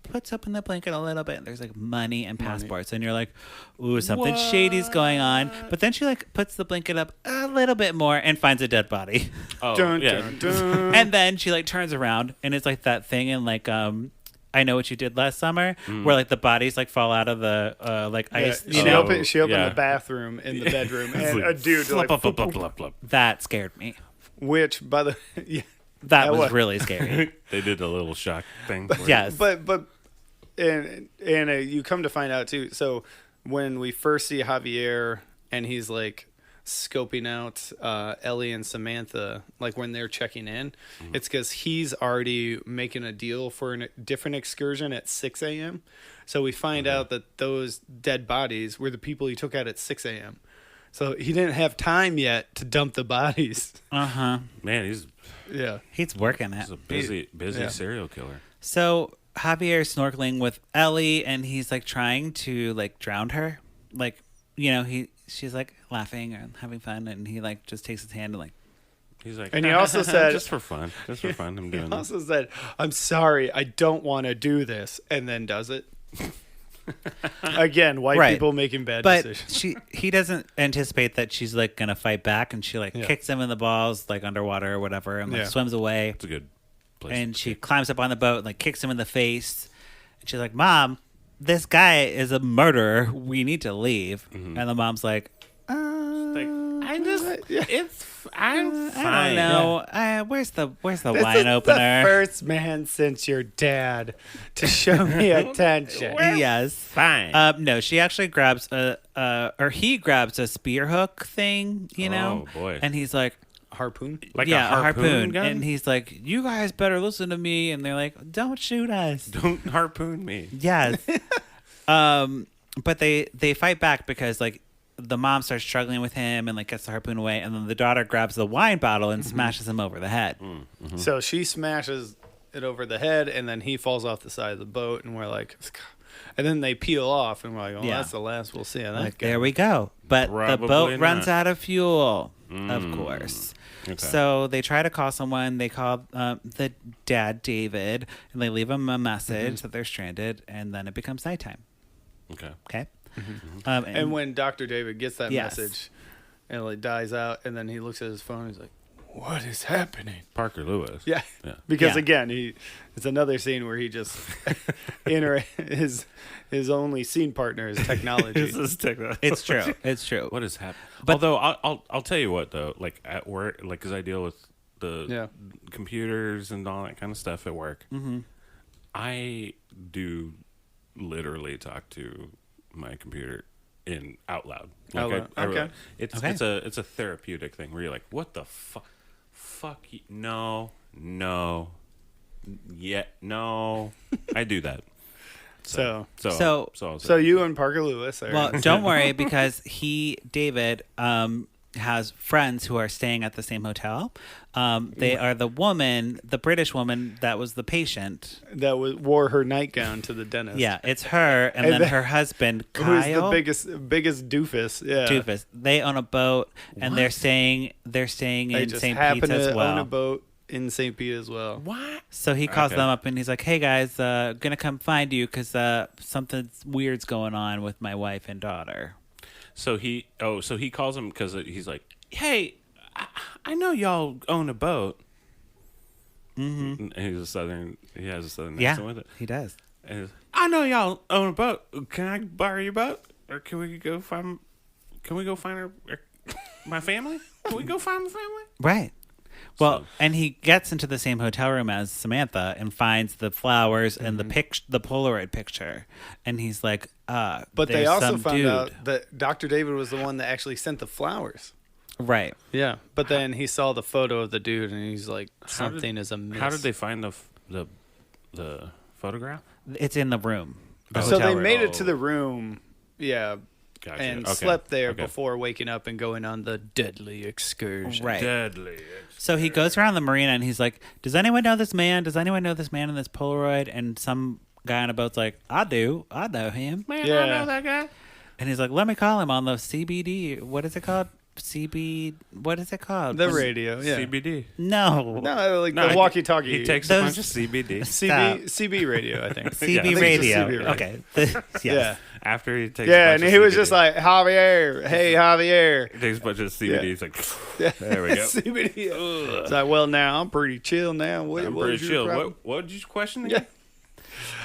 Speaker 3: puts open the blanket a little bit, and there's like money and passports, and you're like, ooh, something shady's going on. But then she like puts the blanket up a little bit more and finds a dead body.
Speaker 4: Oh,
Speaker 5: Dun,
Speaker 4: yeah.
Speaker 5: dun, dun.
Speaker 3: And then she like turns around, and it's like that thing in like I Know What You Did Last Summer, where like the bodies like fall out of the like ice.
Speaker 5: She opened the bathroom in the bedroom, and a dude like,
Speaker 3: That scared me.
Speaker 5: which by the
Speaker 3: That was really scary.
Speaker 4: They did a little shock thing.
Speaker 3: Yes.
Speaker 5: but and you come to find out too. So when we first see Javier and he's like scoping out Ellie and Samantha, like when they're checking in, it's because he's already making a deal for a different excursion at 6 a.m. So we find out that those dead bodies were the people he took out at 6 a.m. So he didn't have time yet to dump the bodies.
Speaker 4: Man, he's
Speaker 3: working it.
Speaker 4: a busy serial killer.
Speaker 3: So Javier's snorkeling with Ellie, and he's like trying to like drown her. Like, she's like laughing and having fun, and he like just takes his hand and like
Speaker 4: He's like,
Speaker 5: And he also said,
Speaker 4: just for fun, I'm doing
Speaker 5: he
Speaker 4: this.
Speaker 5: also said, I'm sorry, I don't want to do this, and then does it. Again, white people making bad decisions.
Speaker 3: He doesn't anticipate that she's like gonna fight back, and she like kicks him in the balls like underwater or whatever, and like swims away.
Speaker 4: It's a good place.
Speaker 3: And she climbs up on the boat and like kicks him in the face. And she's like, "Mom, this guy is a murderer. We need to leave." And the mom's like,
Speaker 4: I'm fine.
Speaker 3: I don't know. Where's the
Speaker 5: This
Speaker 3: wine
Speaker 5: is
Speaker 3: opener?
Speaker 5: the first man since your dad to show me attention.
Speaker 3: Yes.
Speaker 4: Fine.
Speaker 3: No, she actually grabs he grabs a spear hook thing, you know?
Speaker 4: Oh, boy.
Speaker 3: And he's like,
Speaker 5: Harpoon?
Speaker 4: Like
Speaker 3: a harpoon.
Speaker 4: gun?
Speaker 3: And he's like, you guys better listen to me. And they're like, don't shoot us.
Speaker 4: Don't harpoon me.
Speaker 3: Yes. But they fight back because like the mom starts struggling with him and like gets the harpoon away, and then the daughter grabs the wine bottle and smashes him over the head.
Speaker 5: So she smashes it over the head, and then he falls off the side of the boat, and we're like, and then they peel off, and we're like, oh, that's the last we'll see of that
Speaker 3: Like,
Speaker 5: guy.
Speaker 3: there we go. But the
Speaker 4: Probably
Speaker 3: boat
Speaker 4: not.
Speaker 3: runs out of fuel, of course.
Speaker 4: Okay.
Speaker 3: So they try to call someone. They call the dad, David, and they leave him a message that they're stranded, and then it becomes nighttime.
Speaker 4: Okay.
Speaker 3: Okay.
Speaker 5: And when Dr. David gets that
Speaker 3: Yes.
Speaker 5: message, and it like dies out, and then he looks at his phone, he's like, what is happening?
Speaker 4: Parker Lewis.
Speaker 5: Yeah. Because again, it's another scene where he just his only scene partner is technology.
Speaker 3: It's true. It's true.
Speaker 4: What is happening?
Speaker 3: But-
Speaker 4: Although I'll tell you what though, like at work, like because I deal with the computers and all that kind of stuff at work, I do literally talk to my computer in out loud. Like
Speaker 5: Okay.
Speaker 4: It's a therapeutic thing where you're like, what the fuck you, no, I do that.
Speaker 5: So you and Parker Lewis are...
Speaker 3: Well, don't worry, because David, has friends who are staying at the same hotel. They are the British woman that was the patient.
Speaker 5: that wore her nightgown to the dentist.
Speaker 3: Yeah, it's her, and then her husband, Kyle.
Speaker 5: Who's the biggest doofus. Yeah.
Speaker 3: Doofus. They own a boat, and they're staying
Speaker 5: They
Speaker 3: in
Speaker 5: just
Speaker 3: St.
Speaker 5: happen
Speaker 3: Pete's
Speaker 5: to
Speaker 3: as well.
Speaker 5: own a boat in St. Pete as well.
Speaker 4: what?
Speaker 3: So he calls
Speaker 4: Okay.
Speaker 3: them up, and he's like, "Hey guys, gonna come find you because something weird's going on with my wife and daughter."
Speaker 4: So he calls him because he's like, hey, I know y'all own a boat. Mm-hmm. And he has a southern accent with it.
Speaker 3: He does.
Speaker 4: And he's, I know y'all own a boat. Can I borrow your boat? Or can we go find my family? Can we go find my family?
Speaker 3: Right. Well, and he gets into the same hotel room as Samantha and finds the flowers and the Polaroid picture, and he's like,
Speaker 5: But they
Speaker 3: there's
Speaker 5: also
Speaker 3: some
Speaker 5: found
Speaker 3: dude.
Speaker 5: out that Dr. David was the one that actually sent the flowers.
Speaker 3: Right.
Speaker 5: Yeah. But then he saw the photo of the dude, and he's like, something is amiss.
Speaker 4: How did they find the photograph?
Speaker 3: It's in the room. The
Speaker 5: So
Speaker 3: hotel
Speaker 5: they
Speaker 3: room.
Speaker 5: made it to the room,
Speaker 4: Gotcha.
Speaker 5: and
Speaker 4: Okay.
Speaker 5: slept there
Speaker 4: Okay.
Speaker 5: before waking up and going on the deadly excursion.
Speaker 3: Right.
Speaker 4: Deadly.
Speaker 3: So he goes around the marina and he's like, "Does anyone know this man? Does anyone know this man in this Polaroid?" And some guy on a boat's like, "I do. I know him."
Speaker 4: Man,
Speaker 5: Yeah.
Speaker 4: I know that guy.
Speaker 3: And he's like, "Let me call him on the CBD. What is it called? What is it called?
Speaker 5: The radio, yeah.
Speaker 4: CBD.
Speaker 3: No.
Speaker 5: No, like
Speaker 4: No,
Speaker 5: the walkie-talkie.
Speaker 4: He takes
Speaker 3: Those-
Speaker 4: a bunch of CBD.
Speaker 5: CB radio, I think.
Speaker 3: CB
Speaker 5: I think it's
Speaker 3: radio.
Speaker 5: CB radio.
Speaker 3: Okay. Yes.
Speaker 5: Yeah.
Speaker 4: After he takes
Speaker 5: Yeah,
Speaker 4: a
Speaker 5: and
Speaker 4: bunch
Speaker 5: he
Speaker 4: of
Speaker 5: was
Speaker 4: CBD.
Speaker 5: just like, Javier, hey, Javier.
Speaker 4: He takes a bunch of CBD.
Speaker 5: Yeah.
Speaker 4: He's like, there we go.
Speaker 5: CBD. It's like, well, now I'm pretty chill now. What
Speaker 4: I'm
Speaker 5: was
Speaker 4: pretty
Speaker 5: your
Speaker 4: chill.
Speaker 5: problem?
Speaker 4: What did you question
Speaker 5: Yeah.
Speaker 4: again?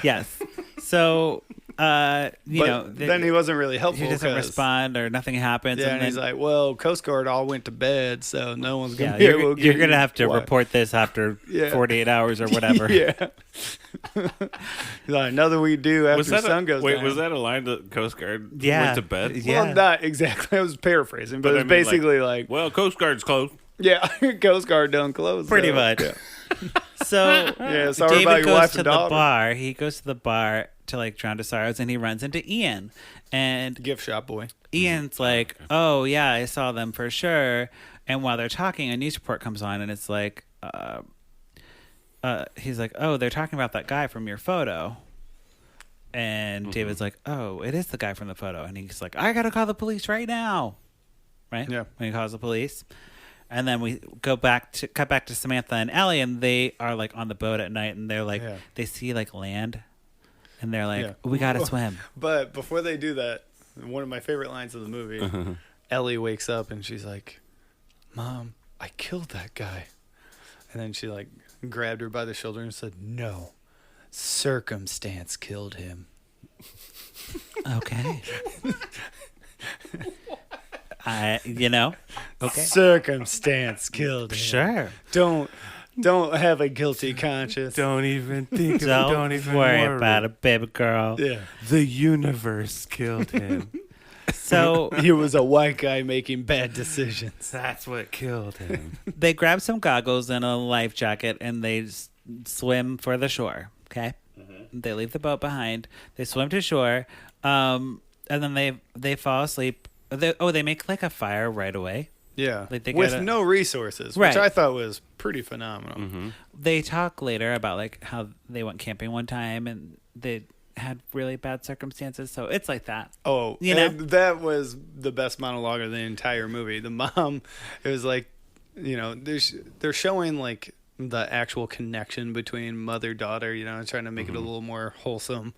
Speaker 3: Yes. So,
Speaker 5: But then he wasn't really helpful.
Speaker 3: he doesn't
Speaker 5: 'cause-
Speaker 3: respond or nothing happens.
Speaker 5: Yeah, and
Speaker 3: then,
Speaker 5: he's like, well, Coast Guard all went to bed, so no one's going
Speaker 3: yeah,
Speaker 5: to be able
Speaker 3: you're
Speaker 5: to get
Speaker 3: going to
Speaker 5: you.
Speaker 3: have to
Speaker 5: Why?
Speaker 3: report this after
Speaker 5: Yeah.
Speaker 3: 48 hours or whatever.
Speaker 5: Yeah. He's like, nothing we do after
Speaker 4: Was
Speaker 5: the
Speaker 4: that
Speaker 5: sun goes down.
Speaker 4: was that a line that Coast Guard
Speaker 3: Yeah.
Speaker 4: went to bed?
Speaker 3: Yeah.
Speaker 5: Well, not exactly. I was paraphrasing, but,
Speaker 4: But I
Speaker 5: it's
Speaker 4: mean, like,
Speaker 5: basically like,
Speaker 4: Well, Coast Guard's closed.
Speaker 5: yeah, Coast Guard done closed.
Speaker 3: Pretty
Speaker 5: so,
Speaker 3: much.
Speaker 5: Yeah.
Speaker 3: So
Speaker 5: Yeah, sorry about
Speaker 3: David
Speaker 5: your
Speaker 3: goes
Speaker 5: wife
Speaker 3: to
Speaker 5: and
Speaker 3: the
Speaker 5: daughter.
Speaker 3: bar. He goes to the bar to like drown his sorrows, and he runs into Ian. And
Speaker 5: Gift shop boy.
Speaker 3: Ian's like, "Oh yeah, I saw them for sure." And while they're talking, a news report comes on, and it's like, he's like, "Oh, they're talking about that guy from your photo." And David's like, "Oh, it is the guy from the photo." And he's like, "I gotta call the police right now." Right?
Speaker 5: Yeah.
Speaker 3: When he calls the police. And then we cut back to Samantha and Ellie, and they are like on the boat at night, and they're like, they see like land, and they're like, we gotta swim.
Speaker 5: But before they do that, one of my favorite lines of the movie, Ellie wakes up and she's like, Mom, I killed that guy. And then she like grabbed her by the shoulder and said, no, circumstance killed him.
Speaker 3: Okay. Okay.
Speaker 5: Circumstance killed him.
Speaker 3: Sure.
Speaker 5: Don't have a guilty conscience.
Speaker 4: Don't even think of it. Don't even
Speaker 3: worry about it, baby girl.
Speaker 5: Yeah.
Speaker 4: The universe killed him.
Speaker 3: So
Speaker 5: he was a white guy making bad decisions.
Speaker 4: That's what killed him.
Speaker 3: they grab some goggles and a life jacket, and they swim for the shore. Okay. They leave the boat behind. They swim to shore, and then they fall asleep. They make like a fire right away.
Speaker 5: Yeah,
Speaker 3: like
Speaker 5: with no resources,
Speaker 3: right.
Speaker 5: Which I thought was pretty phenomenal.
Speaker 4: Mm-hmm.
Speaker 3: They talk later about like how they went camping one time and they had really bad circumstances, so it's like that.
Speaker 5: Oh, and that was the best monologue of the entire movie. The mom, it was like, they're showing like the actual connection between mother-daughter, trying to make it a little more wholesome.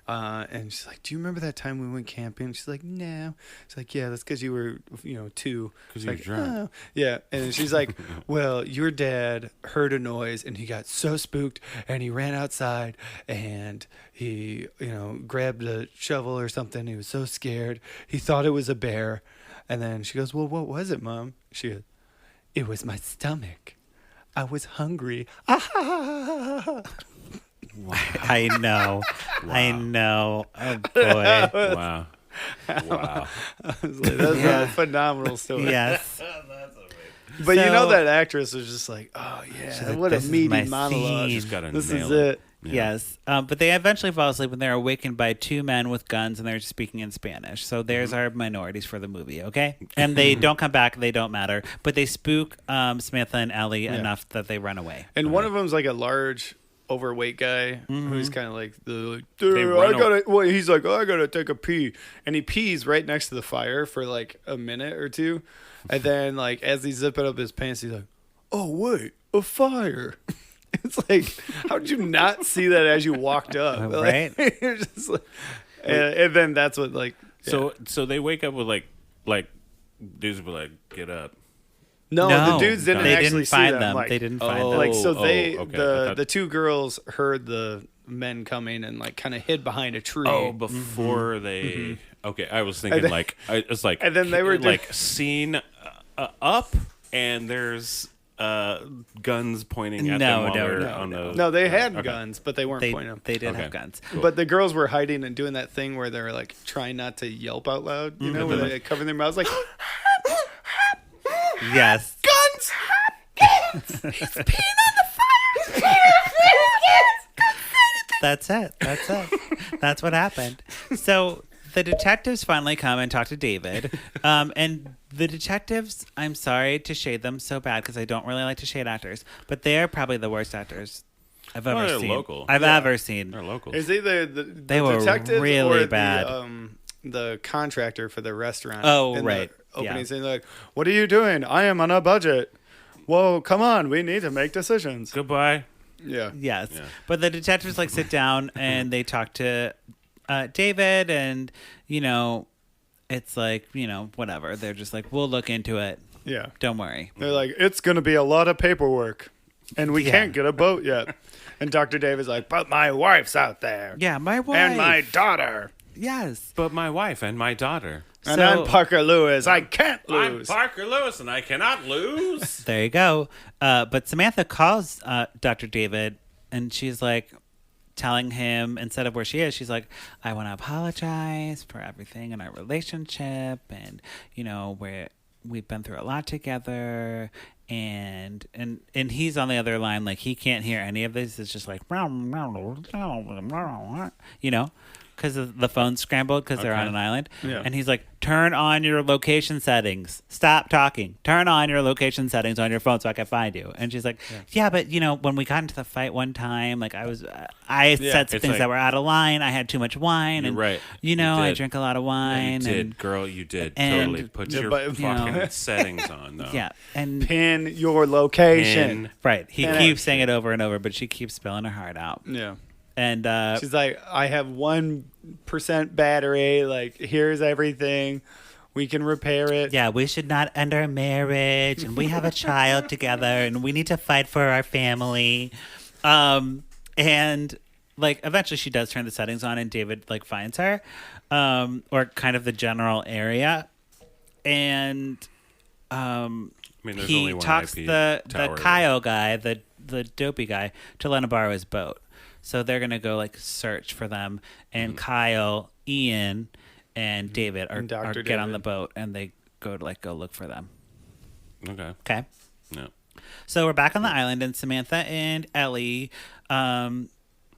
Speaker 5: And she's like, do you remember that time we went camping? She's like, no. She's like, yeah, that's because you were, 2.
Speaker 4: Because you were drunk.
Speaker 5: Oh. Yeah. And she's like, well, your dad heard a noise and he got so spooked and he ran outside and he, grabbed a shovel or something. He was so scared. He thought it was a bear. And then she goes, well, what was it, Mom? She goes, it was my stomach. I was hungry.
Speaker 4: Wow.
Speaker 3: I know.
Speaker 4: Wow.
Speaker 3: I know. Oh, boy.
Speaker 4: Wow.
Speaker 5: I was like, that's a phenomenal story.
Speaker 3: Yes.
Speaker 5: But that actress was just like, oh, yeah,
Speaker 3: like,
Speaker 5: what a
Speaker 3: this is
Speaker 5: meaty
Speaker 3: my
Speaker 5: monologue.
Speaker 3: scene.
Speaker 4: She's got to
Speaker 5: This
Speaker 4: nail
Speaker 5: is
Speaker 4: it.
Speaker 5: it.
Speaker 4: Yeah.
Speaker 3: Yes. But they eventually fall asleep when they're awakened by 2 men with guns and they're speaking in Spanish. So there's our minorities for the movie, okay? And they don't come back. They don't matter. But they spook Samantha and Ellie enough that they run away.
Speaker 5: And one of them's like a large, overweight guy who's kind of like, dude, he's like, I gotta take a pee. And he pees right next to the fire for like a minute or two. And then, like, as he's zipping up his pants, he's like, oh, wait, a fire. It's like, how did you not see that as you walked up?
Speaker 3: Right.
Speaker 5: Like, you're just like, and then that's what, like.
Speaker 4: So they wake up with like dudes be like, get up.
Speaker 5: No, the dudes didn't
Speaker 3: they
Speaker 5: actually
Speaker 3: didn't find
Speaker 5: see
Speaker 3: them.
Speaker 5: Like,
Speaker 3: They didn't find them.
Speaker 5: like, so
Speaker 4: okay.
Speaker 5: the 2 girls heard the men coming and like kind of hid behind a tree.
Speaker 4: Oh, before they. Okay, I was thinking
Speaker 5: then,
Speaker 4: like it's like.
Speaker 5: And then they were
Speaker 4: like seen up, and there's guns pointing at them while they're on the.
Speaker 5: No, they had guns, but they weren't pointing them.
Speaker 3: They did have guns.
Speaker 4: Cool.
Speaker 5: But the girls were hiding and doing that thing where they were like trying not to yelp out loud, where they cover their mouths like.
Speaker 3: Yes.
Speaker 5: Guns! He's peeing on the fire!
Speaker 3: That's it. That's what happened. So the detectives finally come and talk to David. And the detectives, I'm sorry to shade them so bad because I don't really like to shade actors, but they are probably the worst actors I've ever seen.
Speaker 4: Local.
Speaker 3: I've ever seen.
Speaker 4: They're local.
Speaker 5: Is either the
Speaker 3: They were
Speaker 5: detectives
Speaker 3: really
Speaker 5: or
Speaker 3: bad.
Speaker 5: the contractor for the restaurant.
Speaker 3: Oh,
Speaker 5: in
Speaker 3: right.
Speaker 5: The opening
Speaker 3: Yeah.
Speaker 5: scene, they're like, what are you doing? I am on a budget. Whoa, come on. We need to make decisions.
Speaker 4: Goodbye.
Speaker 5: Yeah.
Speaker 3: Yes.
Speaker 4: Yeah.
Speaker 3: But the detectives like sit down and they talk to David and, it's like, whatever. They're just like, we'll look into it.
Speaker 5: Yeah.
Speaker 3: Don't worry.
Speaker 5: They're like, it's going to be a lot of paperwork and we can't get a boat yet. And Dr. David's like, but my wife's out there.
Speaker 3: Yeah, my wife.
Speaker 5: And my daughter.
Speaker 3: Yes.
Speaker 4: But my wife and my daughter.
Speaker 5: And
Speaker 3: So-
Speaker 5: I'm Parker Lewis. I can't
Speaker 4: I'm
Speaker 5: lose.
Speaker 4: Parker Lewis, and I cannot lose.
Speaker 3: There you go. But Samantha calls Dr. David, and she's like telling him, instead of where she is, she's like, I want to apologize for everything in our relationship, and we've been through a lot together, and he's on the other line, like he can't hear any of this. It's just like, because the phone's scrambled because they're on an island.
Speaker 5: Yeah.
Speaker 3: And he's like, turn on your location settings. Stop talking. Turn on your location settings on your phone so I can find you. And she's like, yeah, but when we got into the fight one time, like I said some things that were out of line. I had too much wine. And,
Speaker 4: right.
Speaker 3: I drink a lot of wine.
Speaker 4: Yeah, you did, girl. You did. Totally put your fucking settings on, though.
Speaker 3: Yeah. And
Speaker 5: pin your location.
Speaker 3: Right. He keeps saying it over and over, but she keeps spilling her heart out.
Speaker 5: Yeah.
Speaker 3: And
Speaker 5: she's like, I have 1% battery. Like, here's everything. We can repair it.
Speaker 3: Yeah, we should not end our marriage. And we have a child together. And we need to fight for our family. And, like, eventually she does turn the settings on. And David, like, finds her. Or kind of the general area. And he talks the Kyle guy, the dopey guy, to let him borrow his boat. So they're going to go, like, search for them. And Kyle, Ian, and David are get on the boat. And they go look for them. Okay?
Speaker 4: No.
Speaker 3: So we're back on the island. And Samantha and Ellie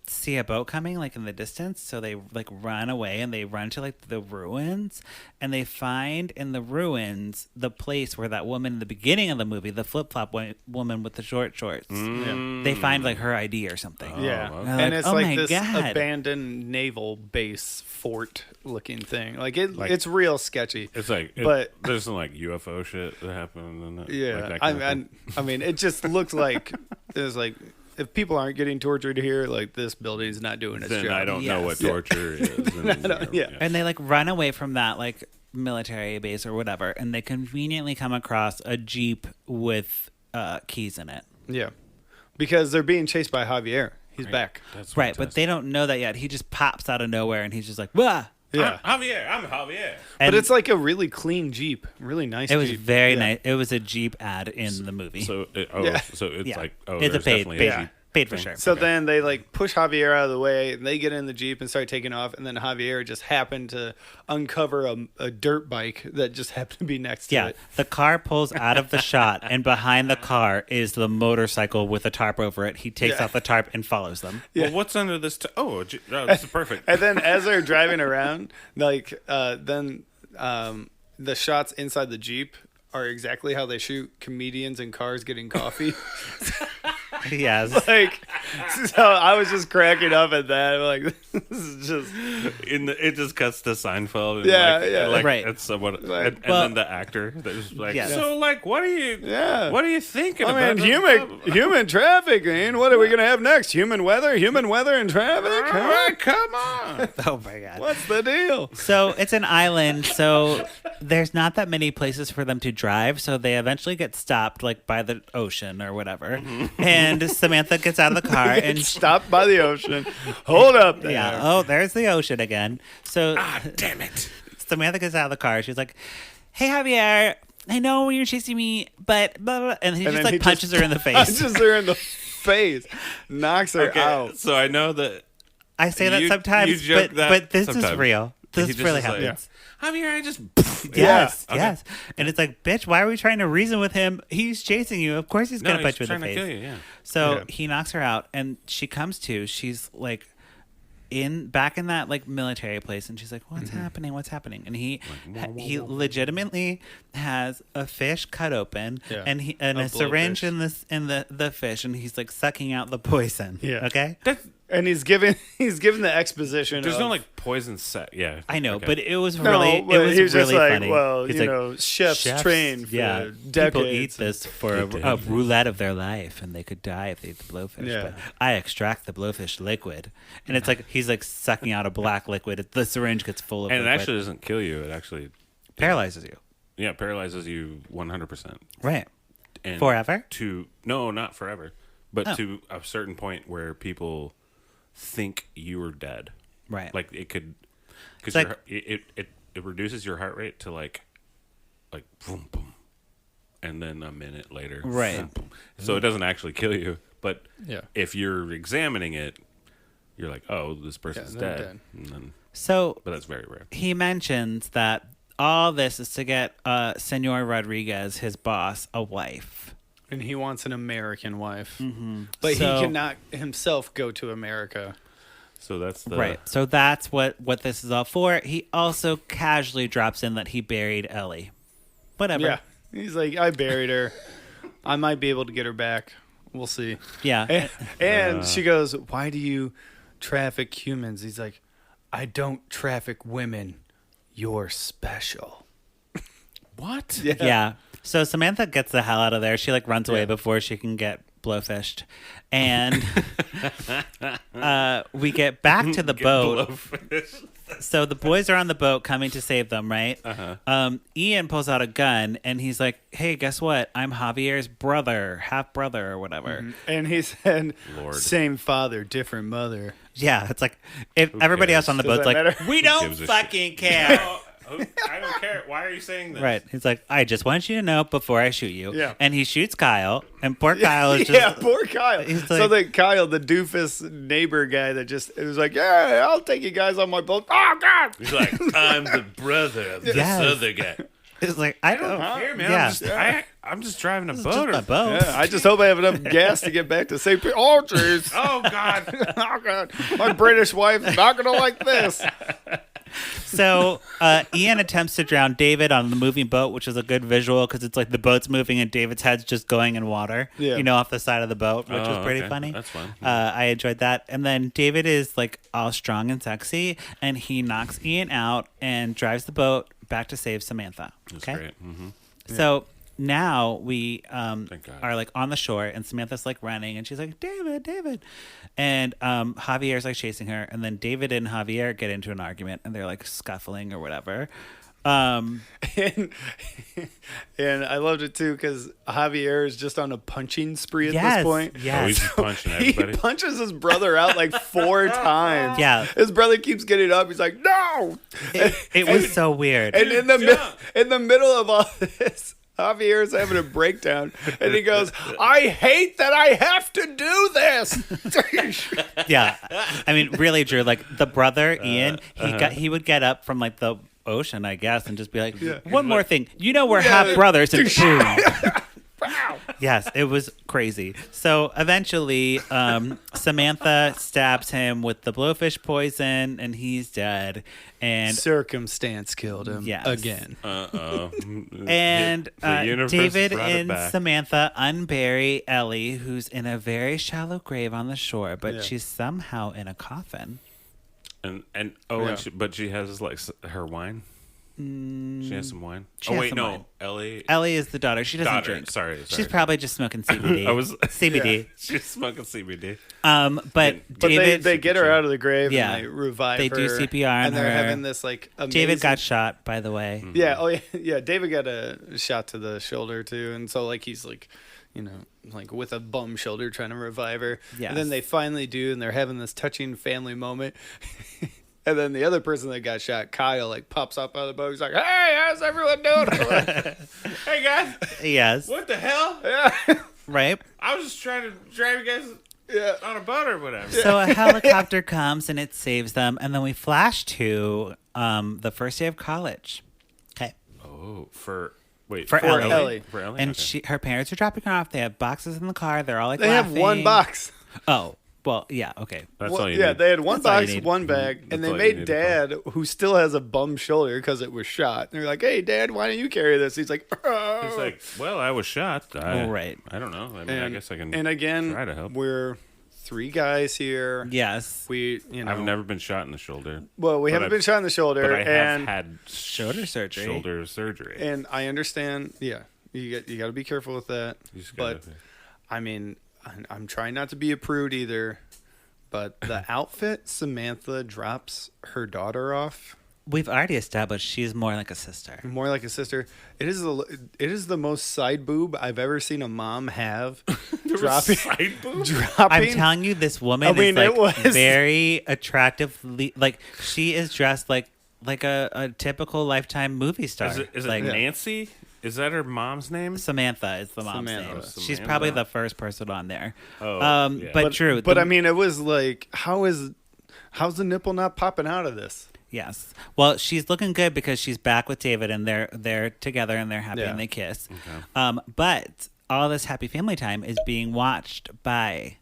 Speaker 3: see a boat coming, like, in the distance. So they, like, run away. And they run to, like, the ruins. And they find in the ruins the place where that woman in the beginning of the movie, the flip-flop woman with the short shorts, they find, like, her ID or something.
Speaker 5: And it's like this abandoned naval base fort looking thing. Like, it's real sketchy.
Speaker 4: It's like, but there's some, like, UFO shit that happened in it.
Speaker 5: Yeah. I mean, it just looked like it was like, if people aren't getting tortured here, like, this building's not doing its job.
Speaker 4: Then I don't know what torture is.
Speaker 3: And they, like, run away from that, like, military base or whatever, and they conveniently come across a Jeep with keys in it.
Speaker 5: Yeah. Because they're being chased by Javier. He's back.
Speaker 4: That's
Speaker 3: right, but they don't know that yet. He just pops out of nowhere, and he's just like, wah!
Speaker 5: Yeah.
Speaker 4: I'm Javier.
Speaker 5: But it's like a really clean Jeep. Really nice Jeep.
Speaker 3: It was very nice. It was a Jeep ad in the movie.
Speaker 4: So it's like,
Speaker 3: it's a paid Jeep. Paid for sure.
Speaker 5: So then they, like, push Javier out of the way, and they get in the Jeep and start taking off, and then Javier just happened to uncover a dirt bike that just happened to be next to it.
Speaker 3: The car pulls out of the shot, and behind the car is the motorcycle with a tarp over it. He takes off the tarp and follows them.
Speaker 4: Yeah. Well, what's under this? This is perfect.
Speaker 5: And then as they're driving around, like, the shots inside the Jeep are exactly how they shoot comedians in cars getting coffee.
Speaker 3: Yes.
Speaker 5: Like, so I was just cracking up at that. Like, this is just
Speaker 4: it just cuts to Seinfeld. And
Speaker 5: yeah.
Speaker 3: Right.
Speaker 4: It's somewhat, and then the actor that's like, so, like, what are you thinking about?
Speaker 5: Human trafficking. What are we gonna have next? Human weather and traffic.
Speaker 4: All right, come on.
Speaker 3: Oh my God.
Speaker 5: What's the deal?
Speaker 3: So it's an island, so there's not that many places for them to drive. So they eventually get stopped, like, by the ocean or whatever, and Samantha gets out of the car and
Speaker 5: stopped by the ocean. Hold up there.
Speaker 3: Yeah. Oh, there's the ocean again. So
Speaker 4: damn it.
Speaker 3: Samantha gets out of the car. She's like, "Hey, Javier, I know you're chasing me, but blah, blah. And he just, like, punches her in the face.
Speaker 5: Punches her in the face. Knocks her out.
Speaker 4: So I know that
Speaker 3: I say that sometimes, but this is real. This really happens.
Speaker 4: Like, Javier, I just...
Speaker 3: Yes. And it's like, bitch, why are we trying to reason with him? He's chasing you. Of course he's going to punch you in the face.
Speaker 4: Kill you, yeah.
Speaker 3: So he knocks her out, and she comes to. She's, like, back in that, like, military place, and she's like, what's happening? And he legitimately has a fish cut open and a syringe in the fish, and he's, like, sucking out the poison.
Speaker 5: Yeah.
Speaker 3: Okay?
Speaker 5: And he's given the exposition.
Speaker 4: There's no, like, poison set. Yeah,
Speaker 3: I know,
Speaker 4: okay.
Speaker 3: but it was really
Speaker 5: he was
Speaker 3: really
Speaker 5: just like,
Speaker 3: funny.
Speaker 5: well,
Speaker 3: He's
Speaker 5: chefs train for decades.
Speaker 3: People eat this for a roulette of their life, and they could die if they ate the blowfish.
Speaker 5: Yeah.
Speaker 3: But I extract the blowfish liquid, and it's like he's, like, sucking out a black liquid. The syringe gets full of
Speaker 4: and
Speaker 3: liquid.
Speaker 4: It actually doesn't kill you. It actually
Speaker 3: paralyzes you.
Speaker 4: Yeah, paralyzes you 100%.
Speaker 3: Right.
Speaker 4: And
Speaker 3: forever?
Speaker 4: No, not forever, but to a certain point where people think you are dead.
Speaker 3: Right.
Speaker 4: Like, it could, because it reduces your heart rate to like boom boom, and then a minute later,
Speaker 3: right.
Speaker 4: Boom, boom. So it doesn't actually kill you, but if you're examining it, you're like, oh, this person's dead. And then, but that's very rare.
Speaker 3: He mentions that all this is to get Senor Rodriguez, his boss, a wife.
Speaker 5: And he wants an American wife. Mm-hmm. But he cannot himself go to America.
Speaker 4: So that's the
Speaker 3: Right. So that's what this is all for. He also casually drops in that he buried Ellie. Whatever.
Speaker 5: Yeah. He's like, I buried her. I might be able to get her back. We'll see.
Speaker 3: Yeah.
Speaker 5: And she goes, why do you traffic humans? He's like, I don't traffic women. You're special.
Speaker 4: what?
Speaker 3: Yeah. So Samantha gets the hell out of there. She like runs away before she can get blowfished. And we get back to the boat. So the boys are on the boat coming to save them, right? Ian pulls out a gun and he's like, hey, guess what? I'm Javier's brother, half brother or whatever.
Speaker 5: And he said,
Speaker 4: Lord.
Speaker 5: same father, different mother.
Speaker 3: Yeah, it's like if everybody else on the
Speaker 5: Does
Speaker 3: boat's
Speaker 5: that
Speaker 3: like,
Speaker 5: matter?
Speaker 3: we don't
Speaker 4: gives a
Speaker 3: fucking care.
Speaker 4: I don't care. Why are you saying this?
Speaker 3: Right. He's like, I just want you to know before I shoot you.
Speaker 5: Yeah.
Speaker 3: And he shoots Kyle, and poor Kyle is just.
Speaker 5: Yeah, poor Kyle.
Speaker 3: He's
Speaker 5: So
Speaker 3: like-
Speaker 5: that Kyle, the doofus neighbor guy that just it was like, yeah, I'll take you guys on my boat. Oh, God.
Speaker 4: He's like, I'm the brother of this
Speaker 3: Yes.
Speaker 4: other guy.
Speaker 3: It's like, I don't
Speaker 4: Here, man.
Speaker 3: Yeah.
Speaker 4: I'm just driving a
Speaker 3: It's
Speaker 4: boat.
Speaker 3: just a boat.
Speaker 5: Yeah, I just hope I have enough gas to get back to St. Pete. Oh, jeez.
Speaker 4: Oh God.
Speaker 5: Oh, God. My British wife's not going to like this.
Speaker 3: So Ian attempts to drown David on the moving boat, which is a good visual because it's like the boat's moving and David's head's just going in water, off the side of the boat, which was pretty funny.
Speaker 4: That's fun.
Speaker 3: I enjoyed that. And then David is like all strong and sexy, and he knocks Ian out and drives the boat back to save Samantha.
Speaker 4: That's
Speaker 3: Okay.
Speaker 4: great. Mm-hmm.
Speaker 3: So now we
Speaker 4: Thank God.
Speaker 3: are like on the shore, and Samantha's like running, and she's like, David. And Javier's like chasing her, and then David and Javier get into an argument, and they're like scuffling or whatever.
Speaker 5: And I loved it too because Javier is just on a punching spree at this point.
Speaker 4: Oh,
Speaker 3: Yes.
Speaker 4: he's just punching
Speaker 5: He
Speaker 4: everybody.
Speaker 5: punches his brother out like 4 times.
Speaker 3: Yeah.
Speaker 5: His brother keeps getting up. He's like, no.
Speaker 3: It was so weird.
Speaker 5: And in the middle of all this, Javier's having a breakdown, and he goes, I hate that I have to do this.
Speaker 3: Yeah. I mean, really, Drew, like the brother, Ian, he would get up from like the ocean, I guess, and just be like, one more thing. You know, we're half brothers. And boom. Yes, it was crazy. So eventually, Samantha stabs him with the blowfish poison, and he's dead. And
Speaker 5: Circumstance killed him
Speaker 3: Yes.
Speaker 5: again.
Speaker 3: And
Speaker 4: The universe
Speaker 3: David
Speaker 4: brought it
Speaker 3: and
Speaker 4: back.
Speaker 3: Samantha unbury Ellie, who's in a very shallow grave on the shore, but she's somehow in a coffin.
Speaker 4: But she has like her wine. She has some wine.
Speaker 3: She has some
Speaker 4: no,
Speaker 3: wine.
Speaker 4: Ellie.
Speaker 3: Ellie is the daughter. She doesn't
Speaker 4: Daughter.
Speaker 3: drink.
Speaker 4: Sorry.
Speaker 3: She's probably just smoking CBD. CBD.
Speaker 4: She's smoking CBD.
Speaker 3: But
Speaker 5: But
Speaker 3: David,
Speaker 5: they get her out of the grave
Speaker 3: Yeah.
Speaker 5: and they revive
Speaker 3: They
Speaker 5: her.
Speaker 3: do CPR on
Speaker 5: and they're
Speaker 3: her.
Speaker 5: having this like amazing...
Speaker 3: David got shot, by the way.
Speaker 5: Yeah, oh yeah, David got a shot to the shoulder too, and so like he's like, like with a bum shoulder trying to revive her.
Speaker 3: Yes.
Speaker 5: And then they finally do, and they're having this touching family moment. And then the other person that got shot, Kyle, like pops up out of the boat. He's like, "Hey, how's everyone doing?" I'm like,
Speaker 4: Hey guys,
Speaker 3: Yes.
Speaker 4: what the hell?
Speaker 5: yeah,
Speaker 3: Right?
Speaker 4: I was just trying to drive you guys
Speaker 5: yeah.
Speaker 4: on a boat or whatever.
Speaker 3: So a helicopter comes and it saves them, and then we flash to the first day of college. Okay.
Speaker 4: Oh, for
Speaker 3: Ellie.
Speaker 5: Ellie.
Speaker 4: For Ellie.
Speaker 3: And
Speaker 4: Okay.
Speaker 3: her parents are dropping her off. They have boxes in the car. They're all like
Speaker 5: They have one
Speaker 3: laughing.
Speaker 5: box.
Speaker 3: Oh, well, yeah, okay.
Speaker 4: That's
Speaker 5: Well,
Speaker 4: all you
Speaker 5: yeah,
Speaker 4: need.
Speaker 5: they had one
Speaker 3: That's all you
Speaker 5: box,
Speaker 3: need.
Speaker 5: one bag, and
Speaker 4: That's
Speaker 5: they
Speaker 4: all you
Speaker 5: made
Speaker 4: need.
Speaker 5: Dad, who still has a bum shoulder because it was shot. And they're like, "Hey, Dad, why don't you carry this?" He's like, "Oh."
Speaker 4: He's like, well, I was shot.
Speaker 3: Right.
Speaker 4: I don't know. I mean, I guess I can.
Speaker 5: And again,
Speaker 4: try to help.
Speaker 5: we're 3 guys here.
Speaker 3: Yes.
Speaker 5: We,
Speaker 4: I've never been shot in the shoulder.
Speaker 5: Well, we
Speaker 4: but
Speaker 5: haven't
Speaker 4: I've-
Speaker 5: been shot in the shoulder,
Speaker 4: But I have
Speaker 5: and
Speaker 4: had
Speaker 3: Shoulder surgery.
Speaker 4: Shoulder surgery.
Speaker 5: and I understand. Yeah, you got to be careful with that.
Speaker 4: You just
Speaker 5: But
Speaker 4: gotta-
Speaker 5: I mean, I'm trying not to be a prude either. But the outfit Samantha drops her daughter off,
Speaker 3: We've already established she's more like a sister.
Speaker 5: more like a sister. It is the most side boob I've ever seen a mom have. dropping.
Speaker 4: side boob?
Speaker 5: Dropping.
Speaker 3: I'm telling you, this woman
Speaker 5: I mean,
Speaker 3: is
Speaker 5: it
Speaker 3: like
Speaker 5: was-
Speaker 3: very attractively. Like she is dressed like a typical Lifetime movie star.
Speaker 4: Is it
Speaker 3: like
Speaker 4: Nancy? Is that her mom's name?
Speaker 3: Samantha is the mom's
Speaker 5: Samantha.
Speaker 3: name.
Speaker 5: Oh,
Speaker 3: She's
Speaker 4: Samantha.
Speaker 3: probably the first person on there.
Speaker 4: Oh, yeah.
Speaker 3: But true.
Speaker 5: But I mean, it was like, how's the nipple not popping out of this?
Speaker 3: Yes. Well, she's looking good because she's back with David and they're together and they're happy
Speaker 5: Yeah.
Speaker 3: and they kiss. But all this happy family time is being watched by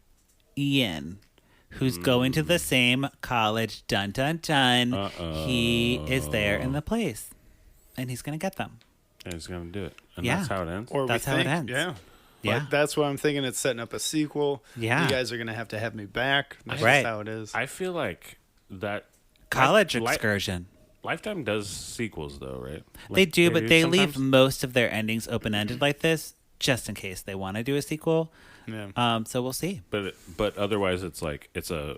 Speaker 3: Ian, who's going to the same college. Dun, dun, dun. He is there in the place, and he's going to get them.
Speaker 4: And he's going to do it. And
Speaker 3: Yeah.
Speaker 4: that's how it ends?
Speaker 5: Or
Speaker 3: That's how it ends.
Speaker 5: Yeah.
Speaker 3: Yeah.
Speaker 5: Like, that's what I'm thinking. It's setting up a sequel.
Speaker 3: Yeah.
Speaker 5: You guys are going to have me back. That's
Speaker 3: Right.
Speaker 5: just how it is.
Speaker 4: I feel like that...
Speaker 3: College
Speaker 4: Li-
Speaker 3: Excursion.
Speaker 4: Lifetime does sequels, though, right?
Speaker 3: They
Speaker 4: Like,
Speaker 3: do, but they leave
Speaker 4: sometimes?
Speaker 3: most of their endings open-ended like this, just in case they want to do a sequel.
Speaker 5: Yeah.
Speaker 3: So we'll see.
Speaker 4: But otherwise, it's like it's a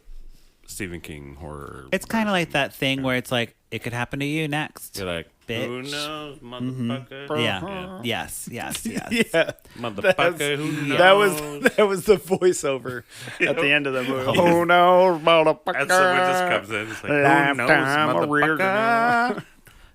Speaker 4: Stephen King horror.
Speaker 3: It's kind of like that thing where it's like, it could happen to you next.
Speaker 4: You're like,
Speaker 3: bitch.
Speaker 4: who knows, motherfucker?
Speaker 3: Yeah. Yes.
Speaker 5: Yeah.
Speaker 4: Motherfucker, who knows?
Speaker 5: That was the voiceover at the end of the movie.
Speaker 4: Oh,
Speaker 5: Who knows, motherfucker?
Speaker 4: And someone just comes in. It's like, who knows, motherfucker?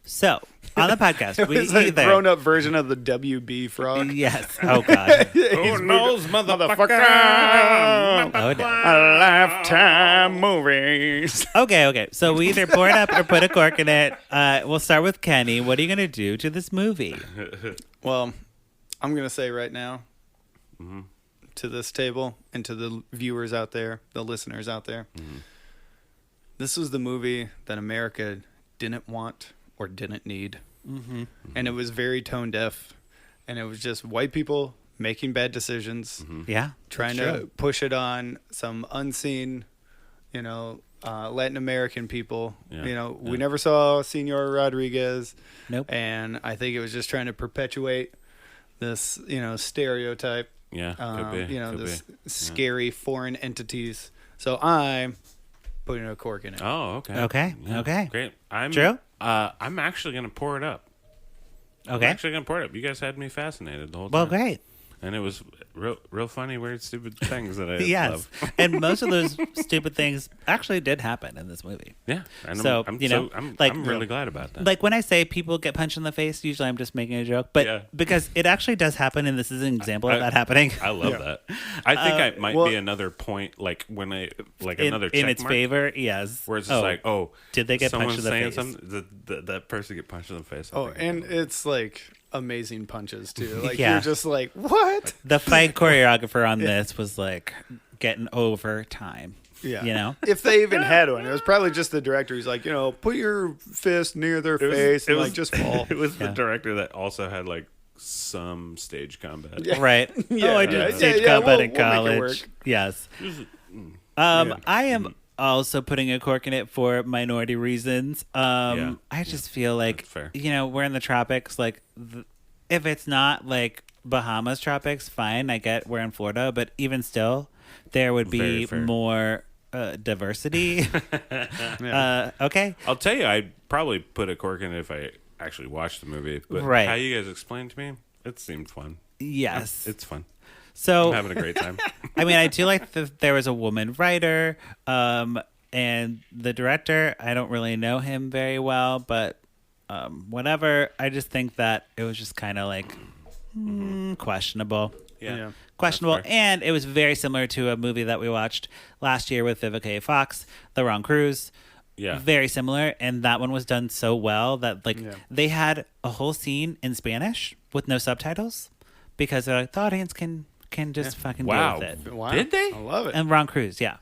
Speaker 3: So, on the podcast,
Speaker 5: It
Speaker 3: we
Speaker 5: was a
Speaker 3: either...
Speaker 5: grown-up version of the WB frog.
Speaker 3: Yes. Oh, God.
Speaker 4: Who knows, motherfucker?
Speaker 3: Oh, no.
Speaker 5: A Lifetime movies.
Speaker 3: Okay. So we either pour it up or put a cork in it. We'll start with Kenny. What are you going to do to this movie?
Speaker 5: Well, I'm going to say right now to this table and to the viewers out there, the listeners out there, this was the movie that America didn't want or didn't need. And it was very tone deaf. And it was just white people making bad decisions,
Speaker 3: Yeah.
Speaker 5: trying
Speaker 3: that's
Speaker 5: to
Speaker 3: true.
Speaker 5: push it on some unseen, Latin American people.
Speaker 4: Yeah.
Speaker 5: We never saw Senor Rodriguez.
Speaker 3: Nope.
Speaker 5: And I think it was just trying to perpetuate this, stereotype.
Speaker 4: Yeah, could be. Could
Speaker 5: this
Speaker 4: be.
Speaker 5: scary foreign entities. So I'm putting a cork in it.
Speaker 4: Oh, okay.
Speaker 3: Okay.
Speaker 4: Yeah,
Speaker 3: Okay.
Speaker 4: Great.
Speaker 3: Drew?
Speaker 4: I'm actually going to pour it up. I'm
Speaker 3: Okay.
Speaker 4: actually going to pour it up. You guys had me fascinated the whole time.
Speaker 3: Well, great.
Speaker 4: And it was real funny, weird, stupid things that I
Speaker 3: Yes.
Speaker 4: love.
Speaker 3: And most of those stupid things actually did happen in this movie.
Speaker 4: Yeah. And
Speaker 3: So,
Speaker 4: I'm
Speaker 3: like-
Speaker 4: really glad about that.
Speaker 3: Like when I say people get punched in the face, usually I'm just making a joke, but
Speaker 4: Yeah.
Speaker 3: because it actually does happen, and this is an example of that happening.
Speaker 4: I love that. I think I might be another point, like when I another check
Speaker 3: in its
Speaker 4: mark,
Speaker 3: favor, yes.
Speaker 4: where it's just like, oh,
Speaker 3: did they get
Speaker 4: someone's
Speaker 3: punched in the
Speaker 4: saying
Speaker 3: face?
Speaker 4: something? That person get punched in the face. I
Speaker 5: Oh,
Speaker 4: think
Speaker 5: and it's like amazing punches too. Like
Speaker 3: Yeah.
Speaker 5: you're just like, what?
Speaker 3: The fight choreographer on this was like getting over time.
Speaker 5: Yeah.
Speaker 3: You know?
Speaker 5: If they even had one, it was probably just the director. He's like, put your fist near their face and just fall.
Speaker 4: It was the director that also had like some stage combat.
Speaker 5: Yeah.
Speaker 3: Right.
Speaker 5: Yeah,
Speaker 3: Oh, I did
Speaker 5: yeah,
Speaker 3: stage
Speaker 5: yeah,
Speaker 3: combat
Speaker 5: we'll
Speaker 3: in
Speaker 5: make it
Speaker 3: college.
Speaker 5: work.
Speaker 3: Yes.
Speaker 4: Yeah.
Speaker 3: I am also putting a cork in it for minority reasons.
Speaker 4: Yeah.
Speaker 3: I just feel like,
Speaker 4: That's fair.
Speaker 3: we're in the tropics. Like, if it's not like Bahamas tropics, fine. I get we're in Florida, but even still, there would
Speaker 4: Very
Speaker 3: be
Speaker 4: fair.
Speaker 3: more diversity. Okay.
Speaker 4: I'll tell you, I'd probably put a cork in it if I actually watched the movie. But
Speaker 3: Right.
Speaker 4: how you guys explained to me, it seemed fun.
Speaker 3: Yes.
Speaker 4: It's fun.
Speaker 3: So
Speaker 4: I'm having a great time.
Speaker 3: I mean, I do like that there was a woman writer, and the director, I don't really know him very well, but whatever. I just think that it was just kind of like questionable.
Speaker 5: Yeah.
Speaker 3: Questionable.
Speaker 4: That's fair.
Speaker 3: And it was very similar to a movie that we watched last year with Vivica A. Fox, The Wrong Cruise.
Speaker 4: Yeah.
Speaker 3: Very similar. And that one was done so well that
Speaker 5: Yeah.
Speaker 3: they had a whole scene in Spanish with no subtitles because they're like, the audience can just fucking
Speaker 4: Wow.
Speaker 3: deal with it.
Speaker 5: Wow.
Speaker 4: Did they?
Speaker 5: I love it.
Speaker 3: And Wrong Cruise, yeah.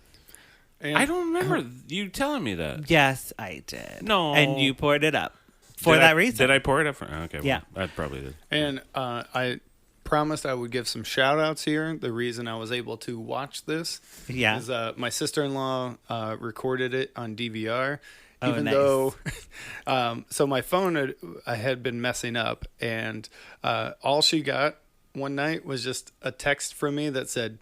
Speaker 5: And
Speaker 4: I don't remember you telling me that.
Speaker 3: Yes, I did.
Speaker 4: No.
Speaker 3: And you poured it up for
Speaker 4: Did
Speaker 3: that
Speaker 4: I-
Speaker 3: reason.
Speaker 4: Did I pour it up for? Okay. Well,
Speaker 3: Yeah.
Speaker 4: I probably did.
Speaker 5: And I promised I would give some shout outs here. The reason I was able to watch this
Speaker 3: Yeah.
Speaker 5: is my sister-in-law recorded it on DVR.
Speaker 3: Oh,
Speaker 5: Even
Speaker 3: nice.
Speaker 5: though, so my phone had been messing up, and all she got one night was just a text from me that said,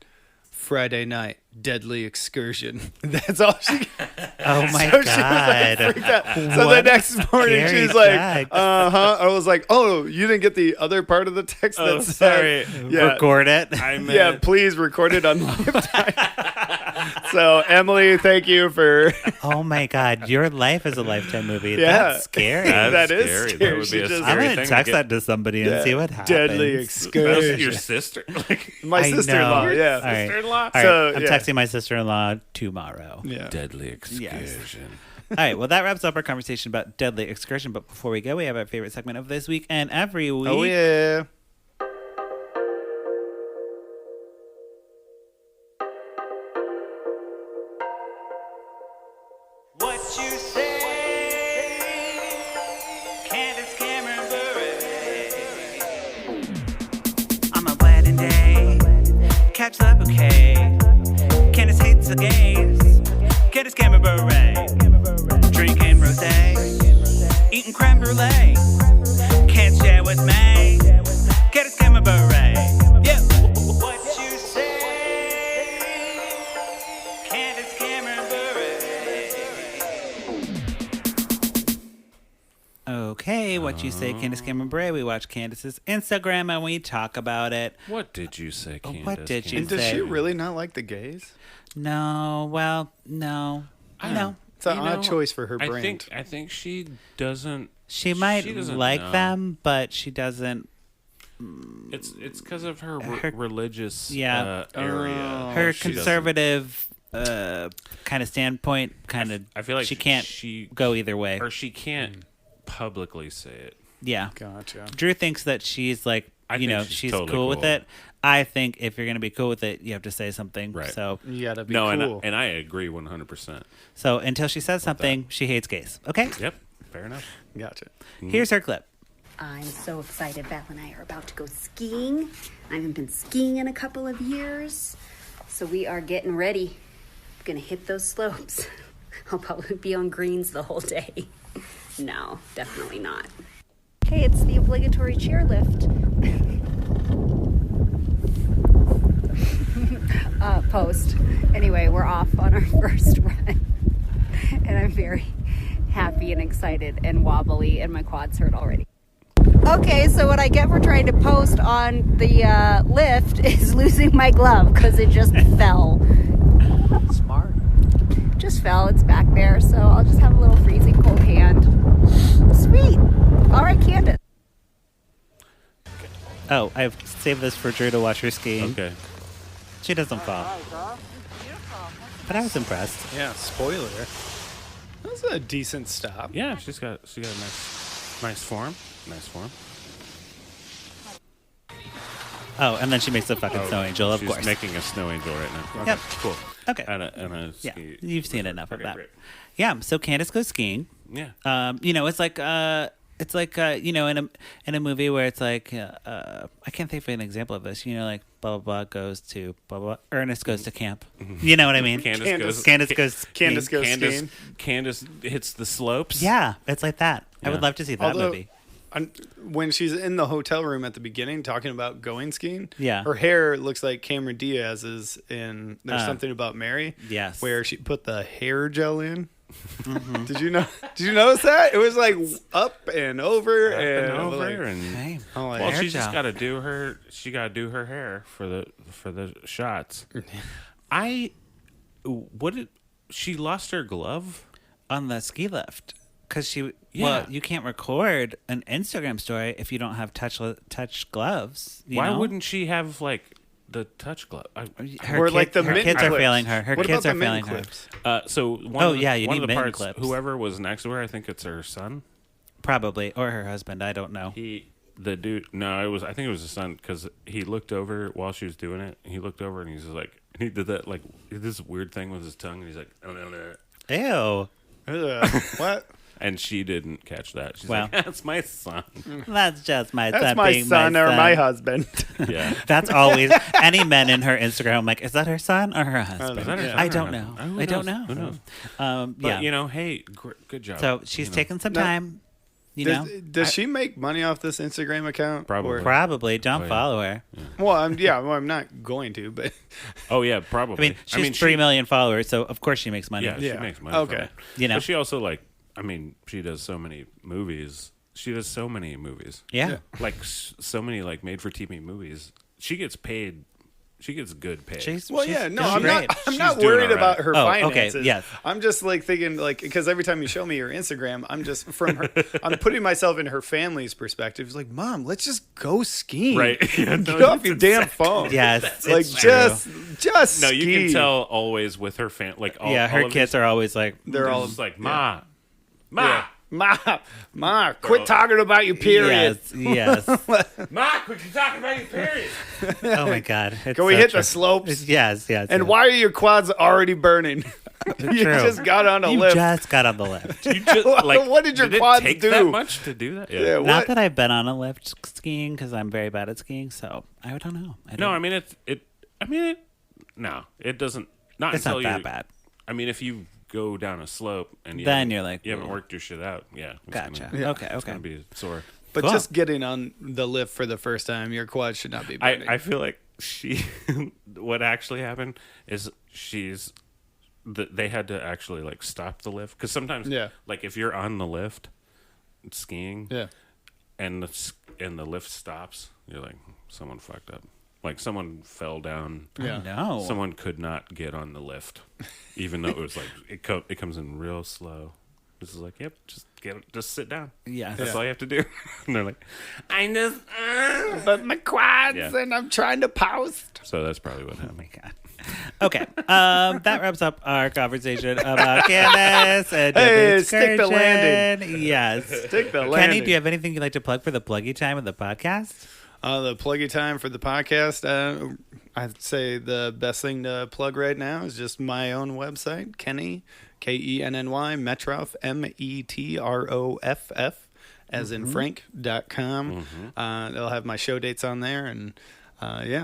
Speaker 5: "Friday night, deadly excursion." That's all she got.
Speaker 3: Oh my
Speaker 5: So she was
Speaker 3: God.
Speaker 5: like, freaked out. So the
Speaker 3: What
Speaker 5: next morning,
Speaker 3: scary
Speaker 5: she's like,
Speaker 3: text.
Speaker 5: I was like, "Oh, you didn't get the other part of the text that
Speaker 4: Oh,
Speaker 5: said,
Speaker 4: sorry.
Speaker 5: yeah,
Speaker 3: Record it.
Speaker 4: I meant,
Speaker 5: yeah, please record it on Lifetime." So Emily, thank you for.
Speaker 3: Oh my God. Your life is a Lifetime movie.
Speaker 5: Yeah.
Speaker 3: That's scary.
Speaker 4: That's
Speaker 5: That is
Speaker 4: scary.
Speaker 5: scary.
Speaker 4: That would
Speaker 5: She
Speaker 4: be a
Speaker 5: just-
Speaker 3: I'm
Speaker 4: scary
Speaker 3: going
Speaker 4: thing
Speaker 3: to text
Speaker 4: get.
Speaker 3: that to somebody and see what happens.
Speaker 5: Deadly
Speaker 4: That was
Speaker 5: excursion.
Speaker 4: your sister? Like,
Speaker 5: My
Speaker 3: I
Speaker 5: sister-in-law.
Speaker 3: know.
Speaker 5: Yeah.
Speaker 3: All right.
Speaker 4: sister-in-law?
Speaker 3: All right.
Speaker 5: So,
Speaker 3: I'm
Speaker 5: yeah.
Speaker 3: texting my sister-in-law tomorrow.
Speaker 5: Yeah.
Speaker 4: Deadly excursion.
Speaker 3: All right. Well, that wraps up our conversation about Deadly Excursion. But before we go, we have our favorite segment of this week and every week.
Speaker 5: Oh yeah.
Speaker 3: What you say? Candace Cameron Bure. On my wedding day, catch the bouquet. Candace hates the gays. Candace Cameron Bure. Drinking rosé, eating creme brulee. Can't share with me. Candace Cameron Bure. Yeah. What you say? Candace Cameron Bure. Okay, what you say, Candace Cameron Bure. We watch Candace's Instagram and we talk about it.
Speaker 4: What did you say, Candace?
Speaker 3: What did you
Speaker 5: And
Speaker 3: say?
Speaker 5: does she really not like the gays?
Speaker 3: No, well, no. No.
Speaker 5: It's an odd choice for her brand.
Speaker 4: I think she doesn't.
Speaker 3: She might
Speaker 4: doesn't
Speaker 3: like
Speaker 4: know.
Speaker 3: them, but she doesn't.
Speaker 4: It's because of her religious
Speaker 3: Yeah.
Speaker 4: area.
Speaker 3: Her
Speaker 4: She doesn't-
Speaker 3: conservative kind of standpoint, kind of.
Speaker 4: I feel like
Speaker 3: she can't go either way.
Speaker 4: or she can't publicly say it.
Speaker 3: Yeah.
Speaker 5: Gotcha.
Speaker 3: Drew thinks that she's like,
Speaker 4: I
Speaker 3: you
Speaker 4: think
Speaker 3: know,
Speaker 4: she's
Speaker 3: she's
Speaker 4: totally
Speaker 3: cool with
Speaker 4: cool.
Speaker 3: it. I think if you're going to be cool with it, you have to say something.
Speaker 4: Right.
Speaker 3: So,
Speaker 5: You gotta be
Speaker 4: No,
Speaker 5: cool.
Speaker 4: and I agree 100%.
Speaker 3: so until she says something, she hates gays. Okay?
Speaker 4: Yep, fair enough.
Speaker 5: Gotcha.
Speaker 3: Here's her clip.
Speaker 6: I'm so excited. Val and I are about to go skiing. I haven't been skiing in a couple of years. So we are getting ready. Gonna hit those slopes. I'll probably be on greens the whole day. No, definitely not. Okay, it's the obligatory chairlift. Post. Anyway, we're off on our first run. And I'm very happy and excited and wobbly, and my quads hurt already. Okay, so what I get for trying to post on the lift is losing my glove because it just fell.
Speaker 5: Smart.
Speaker 6: Just fell. It's back there, so I'll just have a little freezing cold hand. Sweet. All right, Candace.
Speaker 3: Oh, I've saved this for Drew to watch her skiing.
Speaker 4: Okay.
Speaker 3: She doesn't fall. But I was impressed.
Speaker 5: Yeah, spoiler. That was a decent stop.
Speaker 4: Yeah, she's got a nice form. Nice form.
Speaker 3: Oh, and then she makes a fucking snow angel, of
Speaker 4: she's
Speaker 3: course.
Speaker 4: making a snow angel right now. Okay,
Speaker 3: Yep.
Speaker 4: cool.
Speaker 3: Okay.
Speaker 4: And a
Speaker 3: Yeah,
Speaker 4: ski.
Speaker 3: you've seen enough of
Speaker 4: Okay,
Speaker 3: that.
Speaker 4: great.
Speaker 3: Yeah, so Candace goes skiing.
Speaker 4: Yeah.
Speaker 3: You know, it's like you know, in a movie where it's like I can't think of an example of this. You know, like blah blah blah goes to blah blah. Ernest goes to camp. You know what I mean?
Speaker 4: Candace
Speaker 5: Candace
Speaker 4: goes
Speaker 5: skiing.
Speaker 4: Candace hits the slopes.
Speaker 3: Yeah, it's like that. I
Speaker 4: Yeah.
Speaker 3: would love to see that movie.
Speaker 5: When she's in the hotel room at the beginning talking about going skiing,
Speaker 3: Yeah.
Speaker 5: her hair looks like Cameron Diaz's in There's Something About Mary.
Speaker 3: Yes.
Speaker 5: Where she put the hair gel in. Did you notice that? It was like up and over and
Speaker 4: over
Speaker 5: like,
Speaker 4: and
Speaker 3: Hey.
Speaker 5: I'm like,
Speaker 4: well,
Speaker 3: hair
Speaker 4: she just
Speaker 3: gel.
Speaker 4: got to do her. She got to do her hair for the shots. She lost her glove
Speaker 3: On the ski lift. Because
Speaker 4: Yeah.
Speaker 3: well, you can't record an Instagram story if you don't have touch gloves. You
Speaker 4: Why
Speaker 3: know?
Speaker 4: wouldn't she have like the touch glove?
Speaker 3: her
Speaker 5: Or like the
Speaker 3: her
Speaker 5: mitten
Speaker 3: kids are
Speaker 5: clips.
Speaker 3: failing her. Her
Speaker 5: What
Speaker 3: kids
Speaker 5: about
Speaker 3: are
Speaker 5: the mitten
Speaker 3: failing her.
Speaker 5: clips?
Speaker 4: So one
Speaker 3: Oh,
Speaker 4: of the,
Speaker 3: yeah, you
Speaker 4: one
Speaker 3: need
Speaker 4: of the
Speaker 3: mitten
Speaker 4: parts.
Speaker 3: clips.
Speaker 4: Whoever was next to her, I think it's her son.
Speaker 3: Probably, or her husband. I don't know.
Speaker 4: The dude. No, I think it was his son because he looked over while she was doing it. He looked over and he's just like, he did that like this weird thing with his tongue, and he's like, oh no.
Speaker 3: Ew.
Speaker 5: What?
Speaker 4: And she didn't catch that. She's
Speaker 3: Well.
Speaker 4: like, that's my son.
Speaker 3: That's just my
Speaker 5: That's
Speaker 3: son
Speaker 5: my
Speaker 3: being
Speaker 5: son
Speaker 3: my
Speaker 5: or
Speaker 3: son.
Speaker 5: my husband.
Speaker 4: Yeah.
Speaker 3: That's always any men in her Instagram. I'm like, is that her son or her husband?
Speaker 4: Is that her
Speaker 5: Yeah.
Speaker 4: son
Speaker 3: I
Speaker 4: or
Speaker 3: don't
Speaker 4: her
Speaker 3: know.
Speaker 4: husband? Who
Speaker 3: I don't
Speaker 4: knows?
Speaker 3: know.
Speaker 4: Who knows? But
Speaker 3: Yeah.
Speaker 4: you know, hey, good job.
Speaker 3: So she's taking some
Speaker 5: No.
Speaker 3: time. You know,
Speaker 5: Does she make money off this Instagram account?
Speaker 4: Probably.
Speaker 5: Or-
Speaker 3: probably don't
Speaker 4: Oh, yeah.
Speaker 3: follow her.
Speaker 5: well, I'm not going to, but
Speaker 4: Oh yeah, probably.
Speaker 3: I mean, she's 3 million followers, so of course she makes money.
Speaker 4: Yeah,
Speaker 5: Yeah.
Speaker 4: she makes money.
Speaker 5: Okay.
Speaker 4: From it.
Speaker 3: You know.
Speaker 4: But she also she does so many movies.
Speaker 3: Yeah.
Speaker 4: Like so many like made for TV movies. She gets paid. She gets good pay.
Speaker 3: She's
Speaker 5: well,
Speaker 3: she's
Speaker 5: yeah, no,
Speaker 3: doing
Speaker 5: I'm
Speaker 3: great.
Speaker 5: not. I'm
Speaker 4: She's
Speaker 5: not
Speaker 4: doing
Speaker 5: worried
Speaker 4: all right.
Speaker 5: about her
Speaker 3: Oh, okay,
Speaker 5: finances.
Speaker 3: yes.
Speaker 5: I'm just like thinking because every time you show me your Instagram, I'm just from her. I'm putting myself in her family's perspective. It's like, Mom, let's just go skiing.
Speaker 4: Right. Yeah, no,
Speaker 5: Get off your damn phone.
Speaker 3: Yes,
Speaker 5: Like
Speaker 3: it's
Speaker 5: just
Speaker 4: no,
Speaker 5: ski.
Speaker 4: you can tell always with her fan. Like all,
Speaker 3: yeah, her
Speaker 4: all of
Speaker 3: kids
Speaker 4: these,
Speaker 3: are always like,
Speaker 5: They're all
Speaker 4: just like Ma.
Speaker 5: Yeah. Ma, quit talking about your period.
Speaker 3: yes.
Speaker 4: Ma, quit talking about your period.
Speaker 3: Oh my God. It's
Speaker 5: Can we
Speaker 3: so
Speaker 5: hit
Speaker 3: true.
Speaker 5: the slopes?
Speaker 3: Yes.
Speaker 5: And why are your quads already burning? You just got on a lift.
Speaker 3: You just got on the lift.
Speaker 4: You just, like,
Speaker 5: what did your
Speaker 4: it
Speaker 5: quads
Speaker 4: take
Speaker 5: do?
Speaker 4: that much to do that?
Speaker 5: Yeah,
Speaker 3: Not that I've been on a lift skiing because I'm very bad at skiing, so I don't know.
Speaker 4: It doesn't. Not
Speaker 3: It's
Speaker 4: until
Speaker 3: not that
Speaker 4: you.
Speaker 3: bad.
Speaker 4: I mean, if you go down a slope and
Speaker 3: Then you're like,
Speaker 4: you haven't
Speaker 3: "Ooh."
Speaker 4: worked your shit out. Yeah.
Speaker 3: Gotcha.
Speaker 5: Yeah.
Speaker 3: Okay.
Speaker 4: It's gonna be sore.
Speaker 5: But
Speaker 3: Cool.
Speaker 5: just getting on the lift for the first time, your quads should not be burning.
Speaker 4: I feel like what actually happened is they had to actually like stop the lift because sometimes like if you're on the lift skiing and the lift stops, you're like, someone fucked up, like someone fell down.
Speaker 3: No.
Speaker 4: Someone could not get on the lift, even though it was like it comes in real slow. This is like, yep, just sit down.
Speaker 3: Yes.
Speaker 4: That's all you have to do. And they're like, I just
Speaker 5: but my quads and I'm trying to poust.
Speaker 4: So that's probably what
Speaker 3: Oh
Speaker 4: happened.
Speaker 3: my God. Okay. That wraps up our conversation about Candace and
Speaker 5: Hey, stick the landing.
Speaker 3: Yes.
Speaker 5: Stick the landing.
Speaker 3: Kenny, do you have anything you'd like to plug for the pluggy time of the podcast?
Speaker 5: The pluggy time for the podcast, I'd say the best thing to plug right now is just my own website, Kenny, Kenny, Metroff, Metroff, as in Frank.com. They'll have my show dates on there. And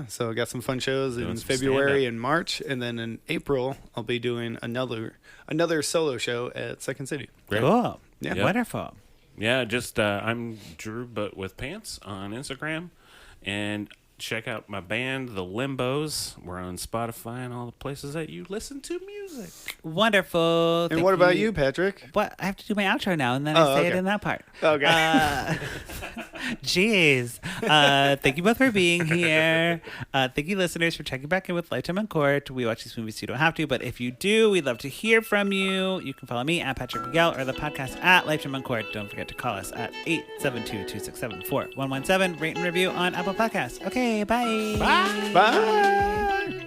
Speaker 5: so I got some fun shows in February and March. And then in April, I'll be doing another solo show at Second City.
Speaker 4: Great.
Speaker 3: Cool.
Speaker 5: Yeah.
Speaker 3: Yep. Wonderful.
Speaker 4: Yeah, just I'm Drew, but with pants on Instagram. And check out my band, The Limbos. We're on Spotify and all the places that you listen to music.
Speaker 3: Wonderful.
Speaker 5: And
Speaker 3: Thank
Speaker 5: what about you, Patrick?
Speaker 3: What? I have to do my outro now, and then I say it
Speaker 5: okay.
Speaker 3: in that part.
Speaker 5: Okay.
Speaker 3: Jeez. Thank you both for being here. Thank you, listeners, for checking back in with Lifetime in Court. We watch these movies so you don't have to, but if you do, we'd love to hear from you. You can follow me at Patrick Miguel or the podcast at Lifetime in Court. Don't forget to call us at 872-267-4117. Rate and review on Apple Podcasts. Okay, bye.
Speaker 5: Bye.